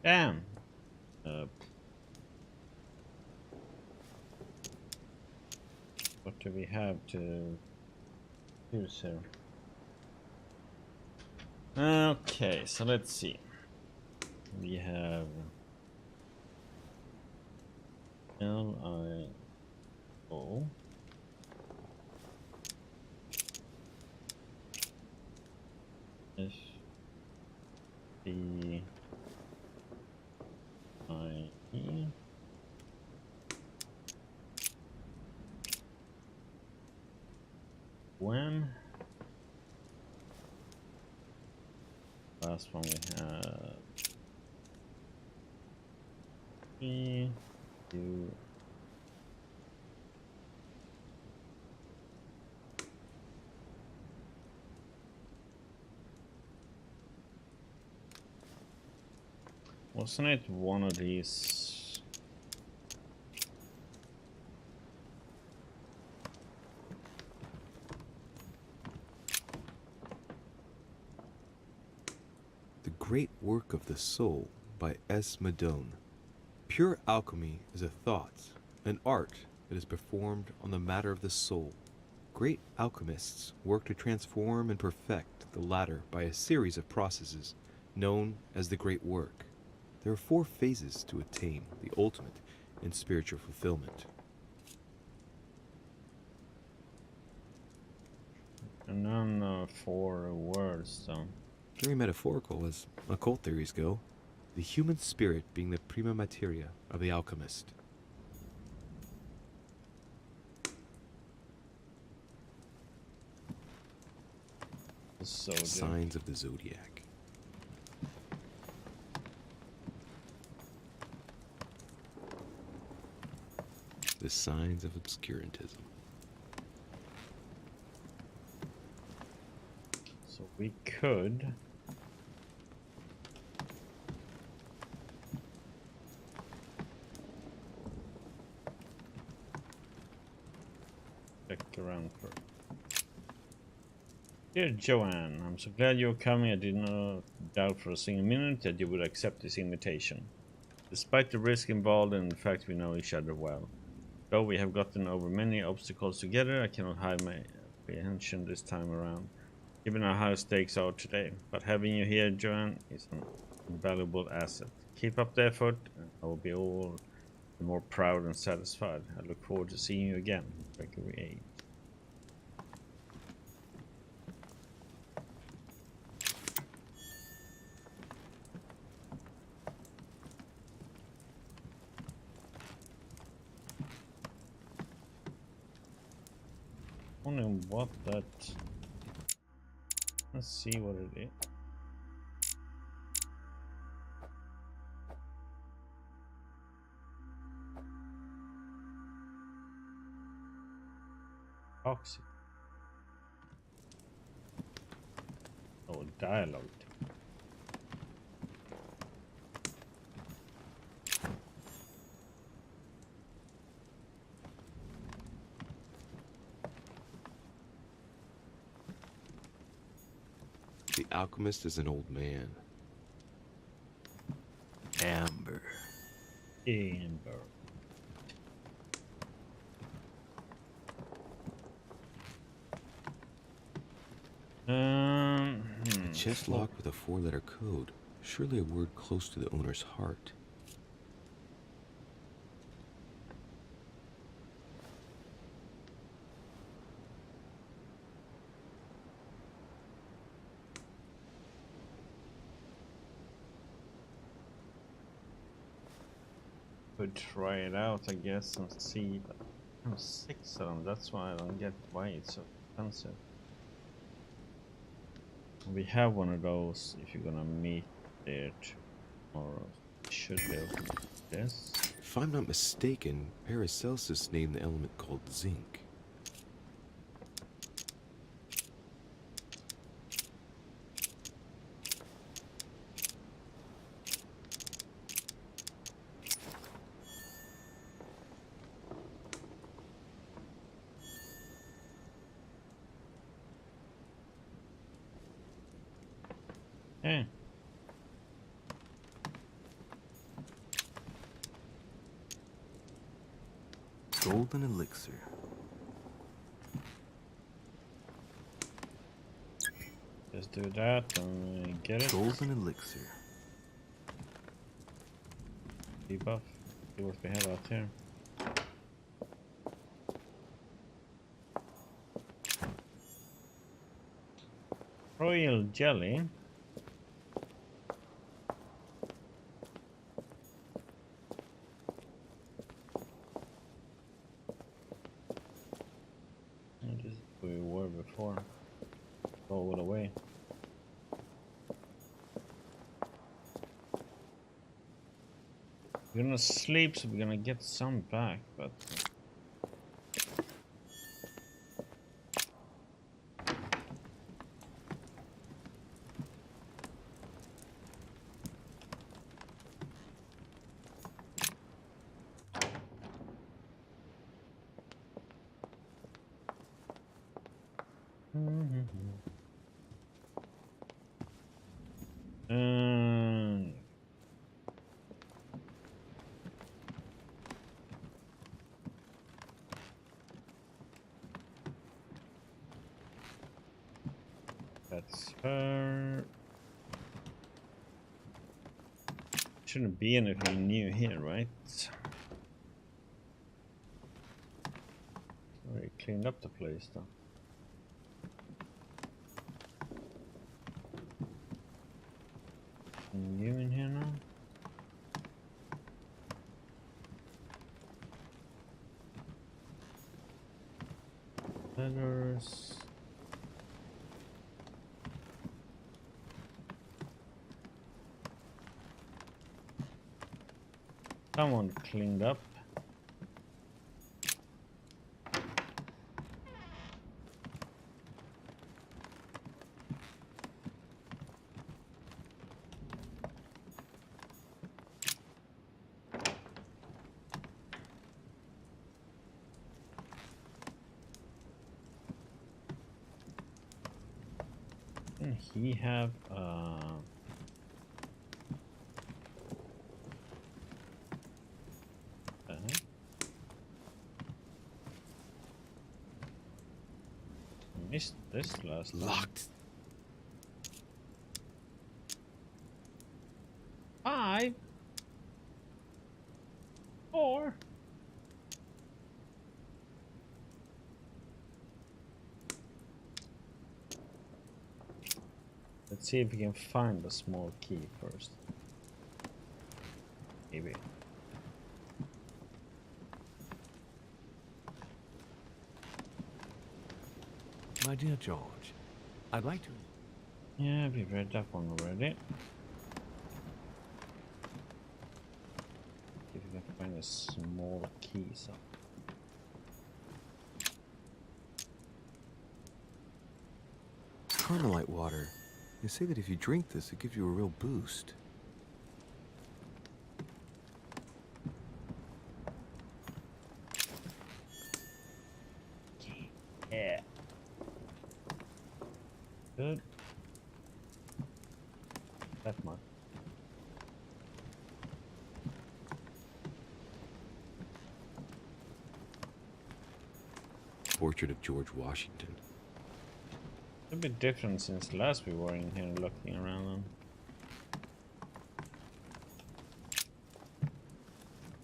Damn. What do we have to use here? Okay, so let's see. We have LIO. SBIE. When last one we have PU. Wasn't it one of these? The Great Work of the Soul by S. Madone. Pure alchemy is a thought, an art that is performed on the matter of the soul. Great alchemists work to transform and perfect the latter by a series of processes known as the Great Work. There are 4 phases to attain the ultimate in spiritual fulfillment. None of 4 words, though. Very metaphorical as occult theories go, the human spirit being the prima materia of the alchemist. The signs of the zodiac. The signs of obscurantism. So we could check around for. Dear Joanne, I'm so glad you're coming. I did not doubt for a single minute that you would accept this invitation. Despite the risk involved and the fact we know each other well. Though we have gotten over many obstacles together, I cannot hide my apprehension this time around, given how high stakes are today. But having you here, Joanne, is an invaluable asset. Keep up the effort, and I will be all the more proud and satisfied. I look forward to seeing you again, February 8th. Wondering what that Let's see what it is. Toxic. Oh, dialogue. The alchemist is an old man. Amber. Amber. A chest locked with a 4-letter code. Surely a word close to the owner's heart. Could try it out, I guess, and see. But I'm 6 of them. That's why I don't get why it's so expensive. We have one of those if you're gonna meet there tomorrow. Should be able to do this. If I'm not mistaken, Paracelsus named the element called zinc. Hey. Golden elixir. Just do that and get it. Golden elixir. Debuff. See what we have out here. Royal jelly. This is where we were before. Throw it away. We're gonna sleep, so we're gonna get some back, but. That's her. Shouldn't be anything new here, right? Already cleaned up the place though. New in here now? Letters. Someone cleaned up. And he have missed this last time. Locked. 5 4 Let's see if we can find the small key first. Maybe. My dear George, I'd like to... Yeah, we read that one already. If you can find a small key, so. Carmelite water. They say that if you drink this, it gives you a real boost. Yeah. Good. That much. Portrait of George Washington. A bit different since last we were in here looking around them.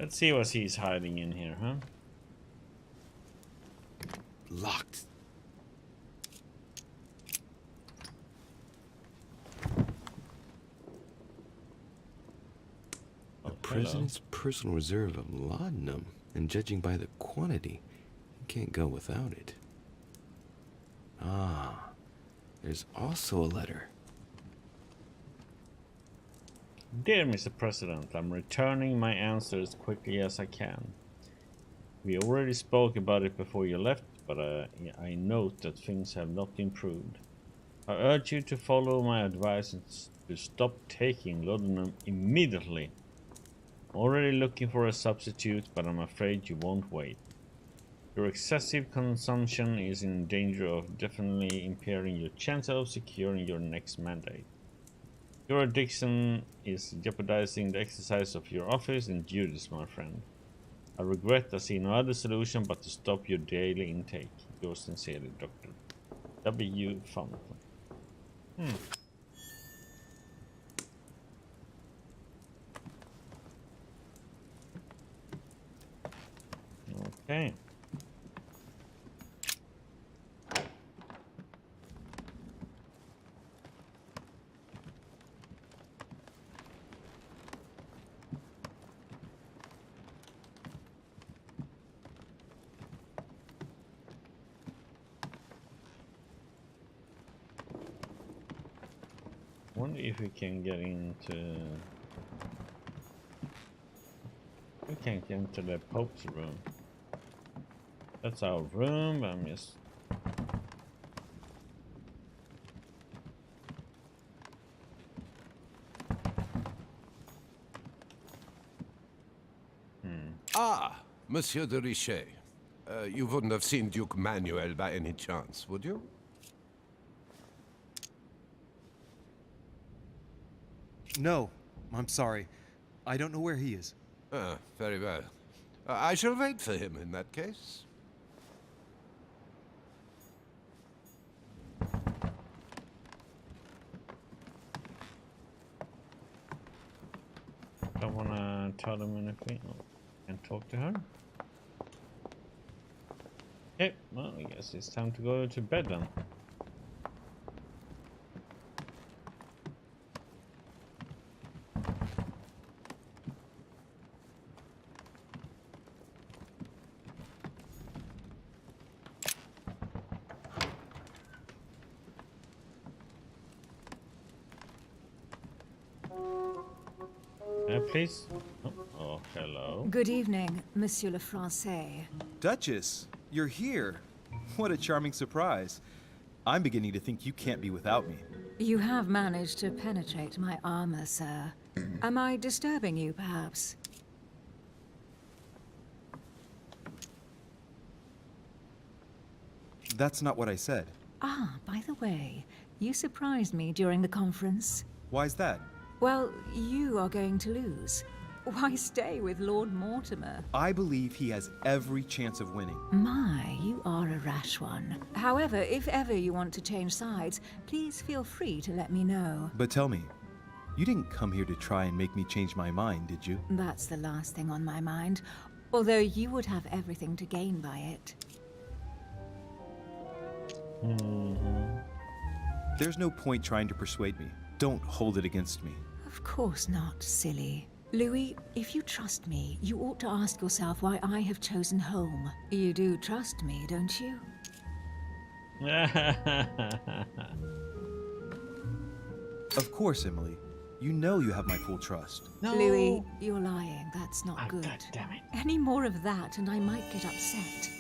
Let's see what he's hiding in here, huh? Locked. The president's personal reserve of laudanum, and judging by the quantity, you can't go without it. Ah, there's also a letter. Dear Mr. President, I'm returning my answer as quickly as I can. We already spoke about it before you left, but I note that things have not improved. I urge you to follow my advice and to stop taking laudanum immediately. I'm already looking for a substitute, but I'm afraid you won't wait. Your excessive consumption is in danger of definitely impairing your chance of securing your next mandate. Your addiction is jeopardizing the exercise of your office and duties, my friend. I regret I see no other solution but to stop your daily intake. Yours sincerely, Dr. W. Fountain. Okay. Wonder if we can get into. We can't get into the Pope's room. That's our room. I'm just. Ah, Monsieur de Richet. You wouldn't have seen Duke Manuel by any chance, would you? No, I'm sorry. I don't know where he is. Ah, very well. I shall wait for him in that case. Don't wanna tell them anything. Oh, and talk to her. Okay, well, I guess it's time to go to bed then. Please? Oh, hello. Good evening, Monsieur le Français. Duchess, you're here. What a charming surprise. I'm beginning to think you can't be without me. You have managed to penetrate my armor, sir. Am I disturbing you, perhaps? That's not what I said. Ah, by the way, you surprised me during the conference. Why's that? Well, you are going to lose. Why stay with Lord Mortimer? I believe he has every chance of winning. My, you are a rash one. However, if ever you want to change sides, please feel free to let me know. But tell me, you didn't come here to try and make me change my mind, did you? That's the last thing on my mind. Although you would have everything to gain by it. There's no point trying to persuade me. Don't hold it against me. Of course not, silly. Louis, if you trust me, you ought to ask yourself why I have chosen home. You do trust me, don't you? Of course, Emily. You know you have my full trust. No. Louis, you're lying. That's not good. God damn it. Any more of that and I might get upset.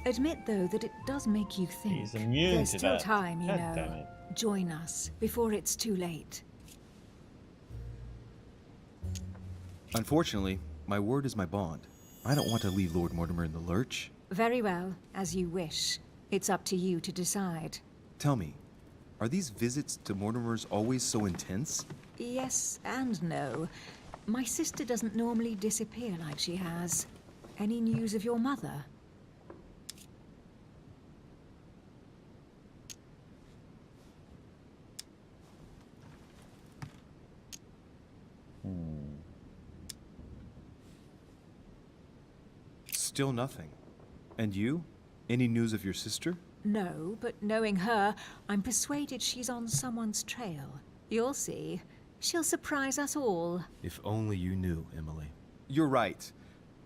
Admit, though, that it does make you think. He's immune There's to still that. time, you God know. damn it. Join us before it's too late. Unfortunately, my word is my bond. I don't want to leave Lord Mortimer in the lurch. Very well, as you wish. It's up to you to decide. Tell me, are these visits to Mortimer's always so intense? Yes and no. My sister doesn't normally disappear like she has. Any news of your mother? Still nothing. And you? Any news of your sister? No, but knowing her, I'm persuaded she's on someone's trail. You'll see. She'll surprise us all. If only you knew, Emily. You're right.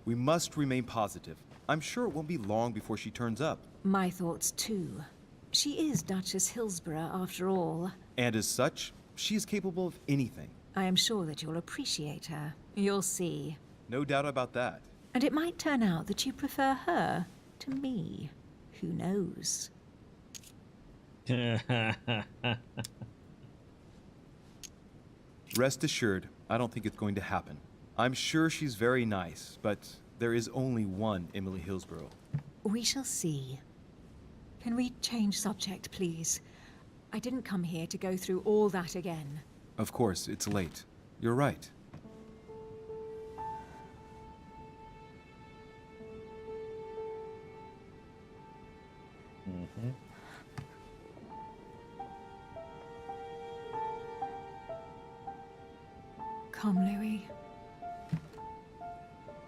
We must remain positive. I'm sure it won't be long before she turns up. My thoughts too. She is Duchess Hillsborough, after all. And as such, she is capable of anything. I am sure that you'll appreciate her. You'll see. No doubt about that. And it might turn out that you prefer her to me. Who knows? Rest assured, I don't think it's going to happen. I'm sure she's very nice, but there is only one Emily Hillsborough. We shall see. Can we change subject, please? I didn't come here to go through all that again. Of course, it's late. You're right. Come, Louis.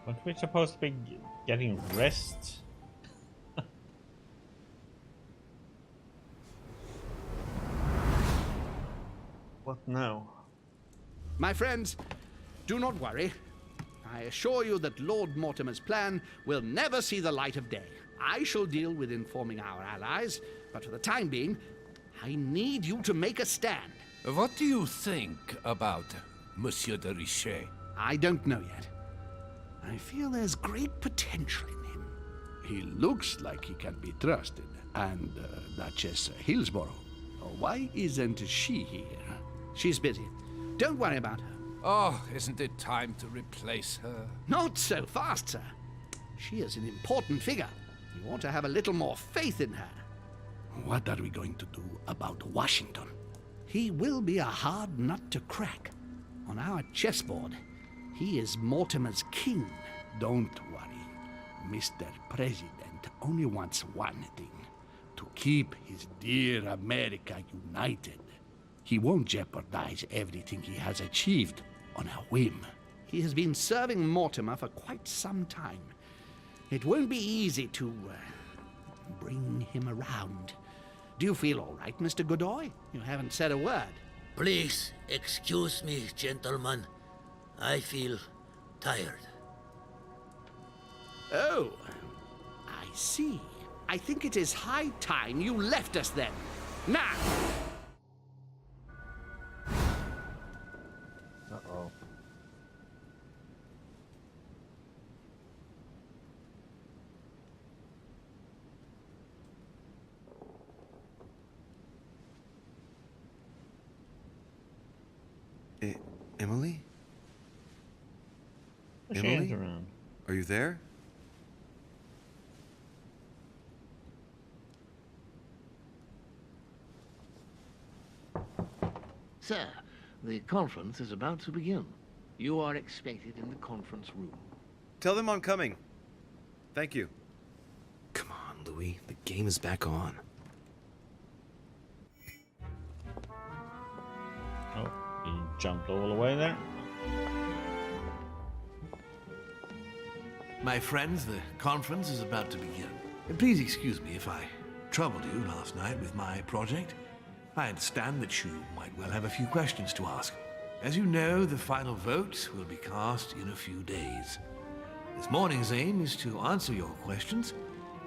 Aren't we supposed to be getting rest? What now? My friends, do not worry. I assure you that Lord Mortimer's plan will never see the light of day. I shall deal with informing our allies, but for the time being, I need you to make a stand. What do you think about Monsieur de Richet? I don't know yet. I feel there's great potential in him. He looks like he can be trusted. And Duchess Hillsborough. Why isn't she here? She's busy. Don't worry about her. Oh, isn't it time to replace her? Not so fast, sir. She is an important figure. You ought to have a little more faith in her. What are we going to do about Washington? He will be a hard nut to crack. On our chessboard, he is Mortimer's king. Don't worry. Mr. President only wants one thing. To keep his dear America united. He won't jeopardize everything he has achieved on a whim. He has been serving Mortimer for quite some time. It won't be easy to bring him around. Do you feel all right, Mr. Godoy? You haven't said a word. Please excuse me, gentlemen. I feel tired. Oh, I see. I think it is high time you left us then. Now! Uh-oh. Emily? She ain't around. Are you there? Sir, the conference is about to begin. You are expected in the conference room. Tell them I'm coming. Thank you. Come on, Louis. The game is back on. Oh, he jumped all the way there. My friends, the conference is about to begin. Please excuse me if I troubled you last night with my project. I understand that you might well have a few questions to ask. As you know, the final vote will be cast in a few days. This morning's aim is to answer your questions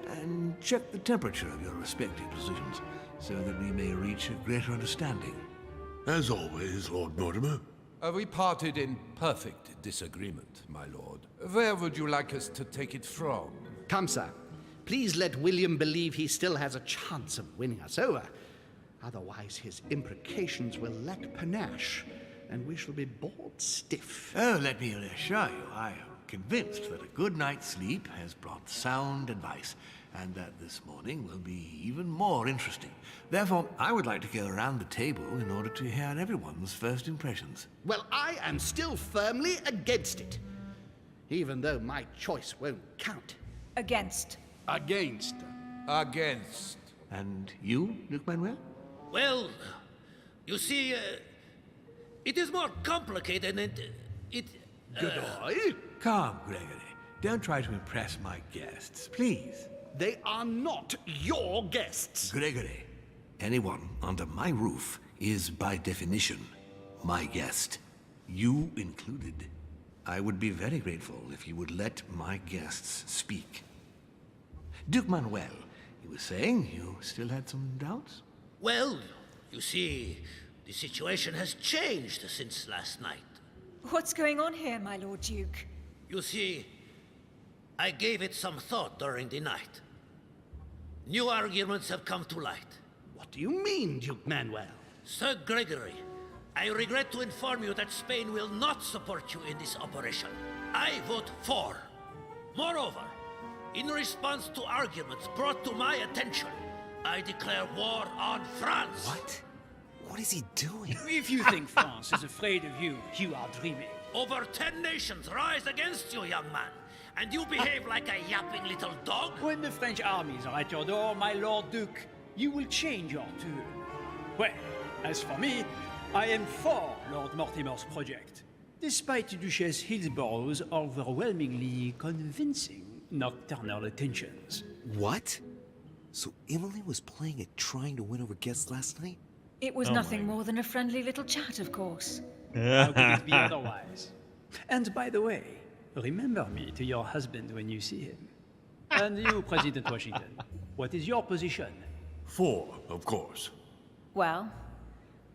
and check the temperature of your respective positions so that we may reach a greater understanding. As always, Lord Mortimer. We parted in perfect disagreement, my lord. Where would you like us to take it from? Come, sir. Please let William believe he still has a chance of winning us over. Otherwise, his imprecations will lack panache, and we shall be bored stiff. Oh, let me reassure you, I am convinced that a good night's sleep has brought sound advice, and that this morning will be even more interesting. Therefore, I would like to go around the table in order to hear everyone's first impressions. Well, I am still firmly against it, even though my choice won't count. Against. Against. Against. And you, Duke Manuel? Well, you see, it is more complicated and Goodbye. Calm, Gregory. Don't try to impress my guests, please. They are not your guests. Gregory, anyone under my roof is by definition my guest. You included. I would be very grateful if you would let my guests speak. Duke Manuel, you were saying you still had some doubts? Well, you see, the situation has changed since last night. What's going on here, my Lord Duke? You see, I gave it some thought during the night. New arguments have come to light. What do you mean, Duke Manuel? Sir Gregory, I regret to inform you that Spain will not support you in this operation. I vote for. Moreover, in response to arguments brought to my attention, I declare war on France. What? What is he doing? If you think France is afraid of you, you are dreaming. Over 10 nations rise against you, young man. And you behave like a yapping little dog? When the French armies are at your door, my Lord Duke, you will change your tune. Well, as for me, I am for Lord Mortimer's project, despite Duchess Hillsborough's overwhelmingly convincing nocturnal attentions. What? So Emily was playing at trying to win over guests last night? It was nothing more than a friendly little chat, of course. How could it be otherwise? And by the way, remember me to your husband when you see him. And you, President Washington, what is your position? For, of course. Well,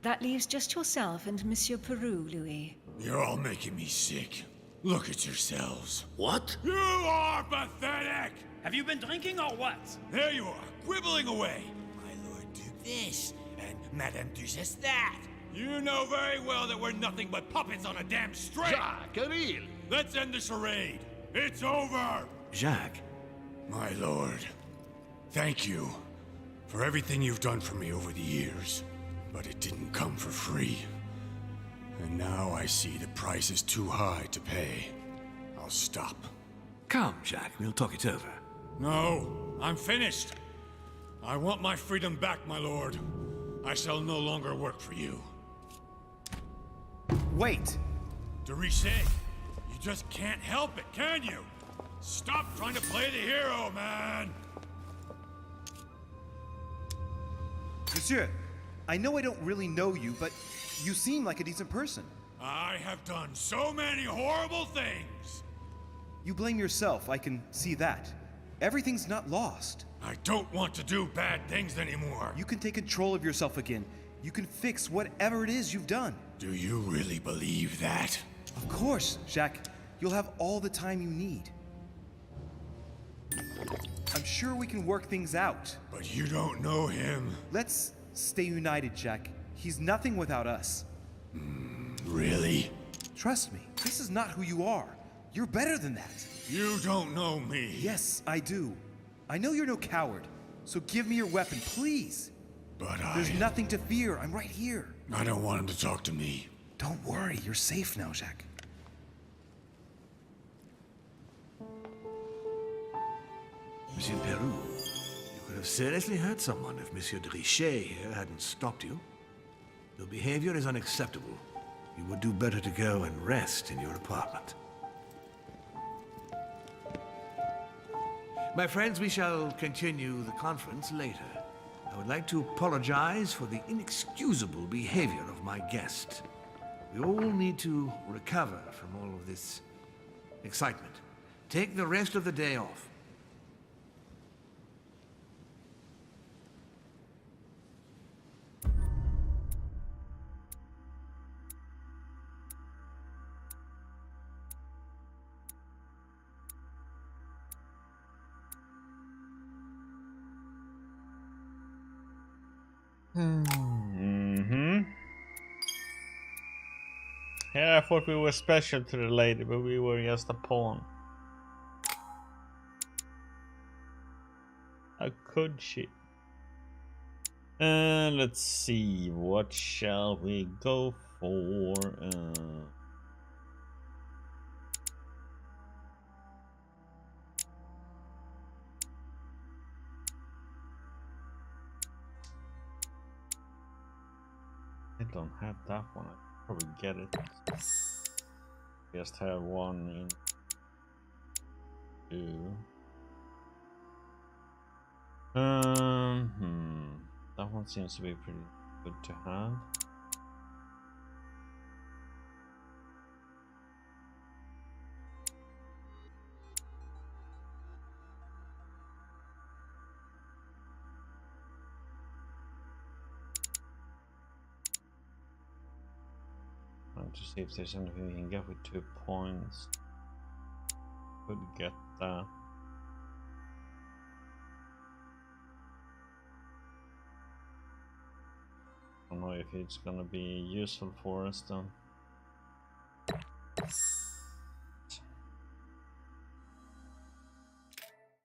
that leaves just yourself and Monsieur Peru, Louis. You're all making me sick. Look at yourselves. What? You are pathetic! Have you been drinking or what? There you are, quibbling away. My Lord Duke this, and Madame Duchess that. You know very well that we're nothing but puppets on a damn string. Jacques, really? Let's end the charade. It's over. Jacques. My lord, thank you for everything you've done for me over the years. But it didn't come for free. And now I see the price is too high to pay. I'll stop. Come, Jacques, we'll talk it over. No, I'm finished. I want my freedom back, my lord. I shall no longer work for you. Wait! De Richet, you just can't help it, can you? Stop trying to play the hero, man! Monsieur, I know I don't really know you, but you seem like a decent person. I have done so many horrible things! You blame yourself, I can see that. Everything's not lost. I don't want to do bad things anymore. You can take control of yourself again. You can fix whatever it is you've done. Do you really believe that? Of course, Jacques. You'll have all the time you need. I'm sure we can work things out. But you don't know him. Let's stay united, Jacques. He's nothing without us. Really? Trust me, this is not who you are. You're better than that. You don't know me. Yes, I do. I know you're no coward, so give me your weapon, please. But There's nothing to fear. I'm right here. I don't want him to talk to me. Don't worry, you're safe now, Jacques. Monsieur Peru, you could have seriously hurt someone if Monsieur de Richet here hadn't stopped you. Your behavior is unacceptable. You would do better to go and rest in your apartment. My friends, we shall continue the conference later. I would like to apologize for the inexcusable behavior of my guest. We all need to recover from all of this excitement. Take the rest of the day off. Mm-hmm. Yeah, I thought we were special to the lady, but we were just a pawn. How could she? Let's see, what shall we go for? I don't have that one. I probably get it. Just have one in two. That one seems to be pretty good to have. Trying to see if there's anything we can get with 2 points. Could get that. I don't know if it's gonna be useful for us though.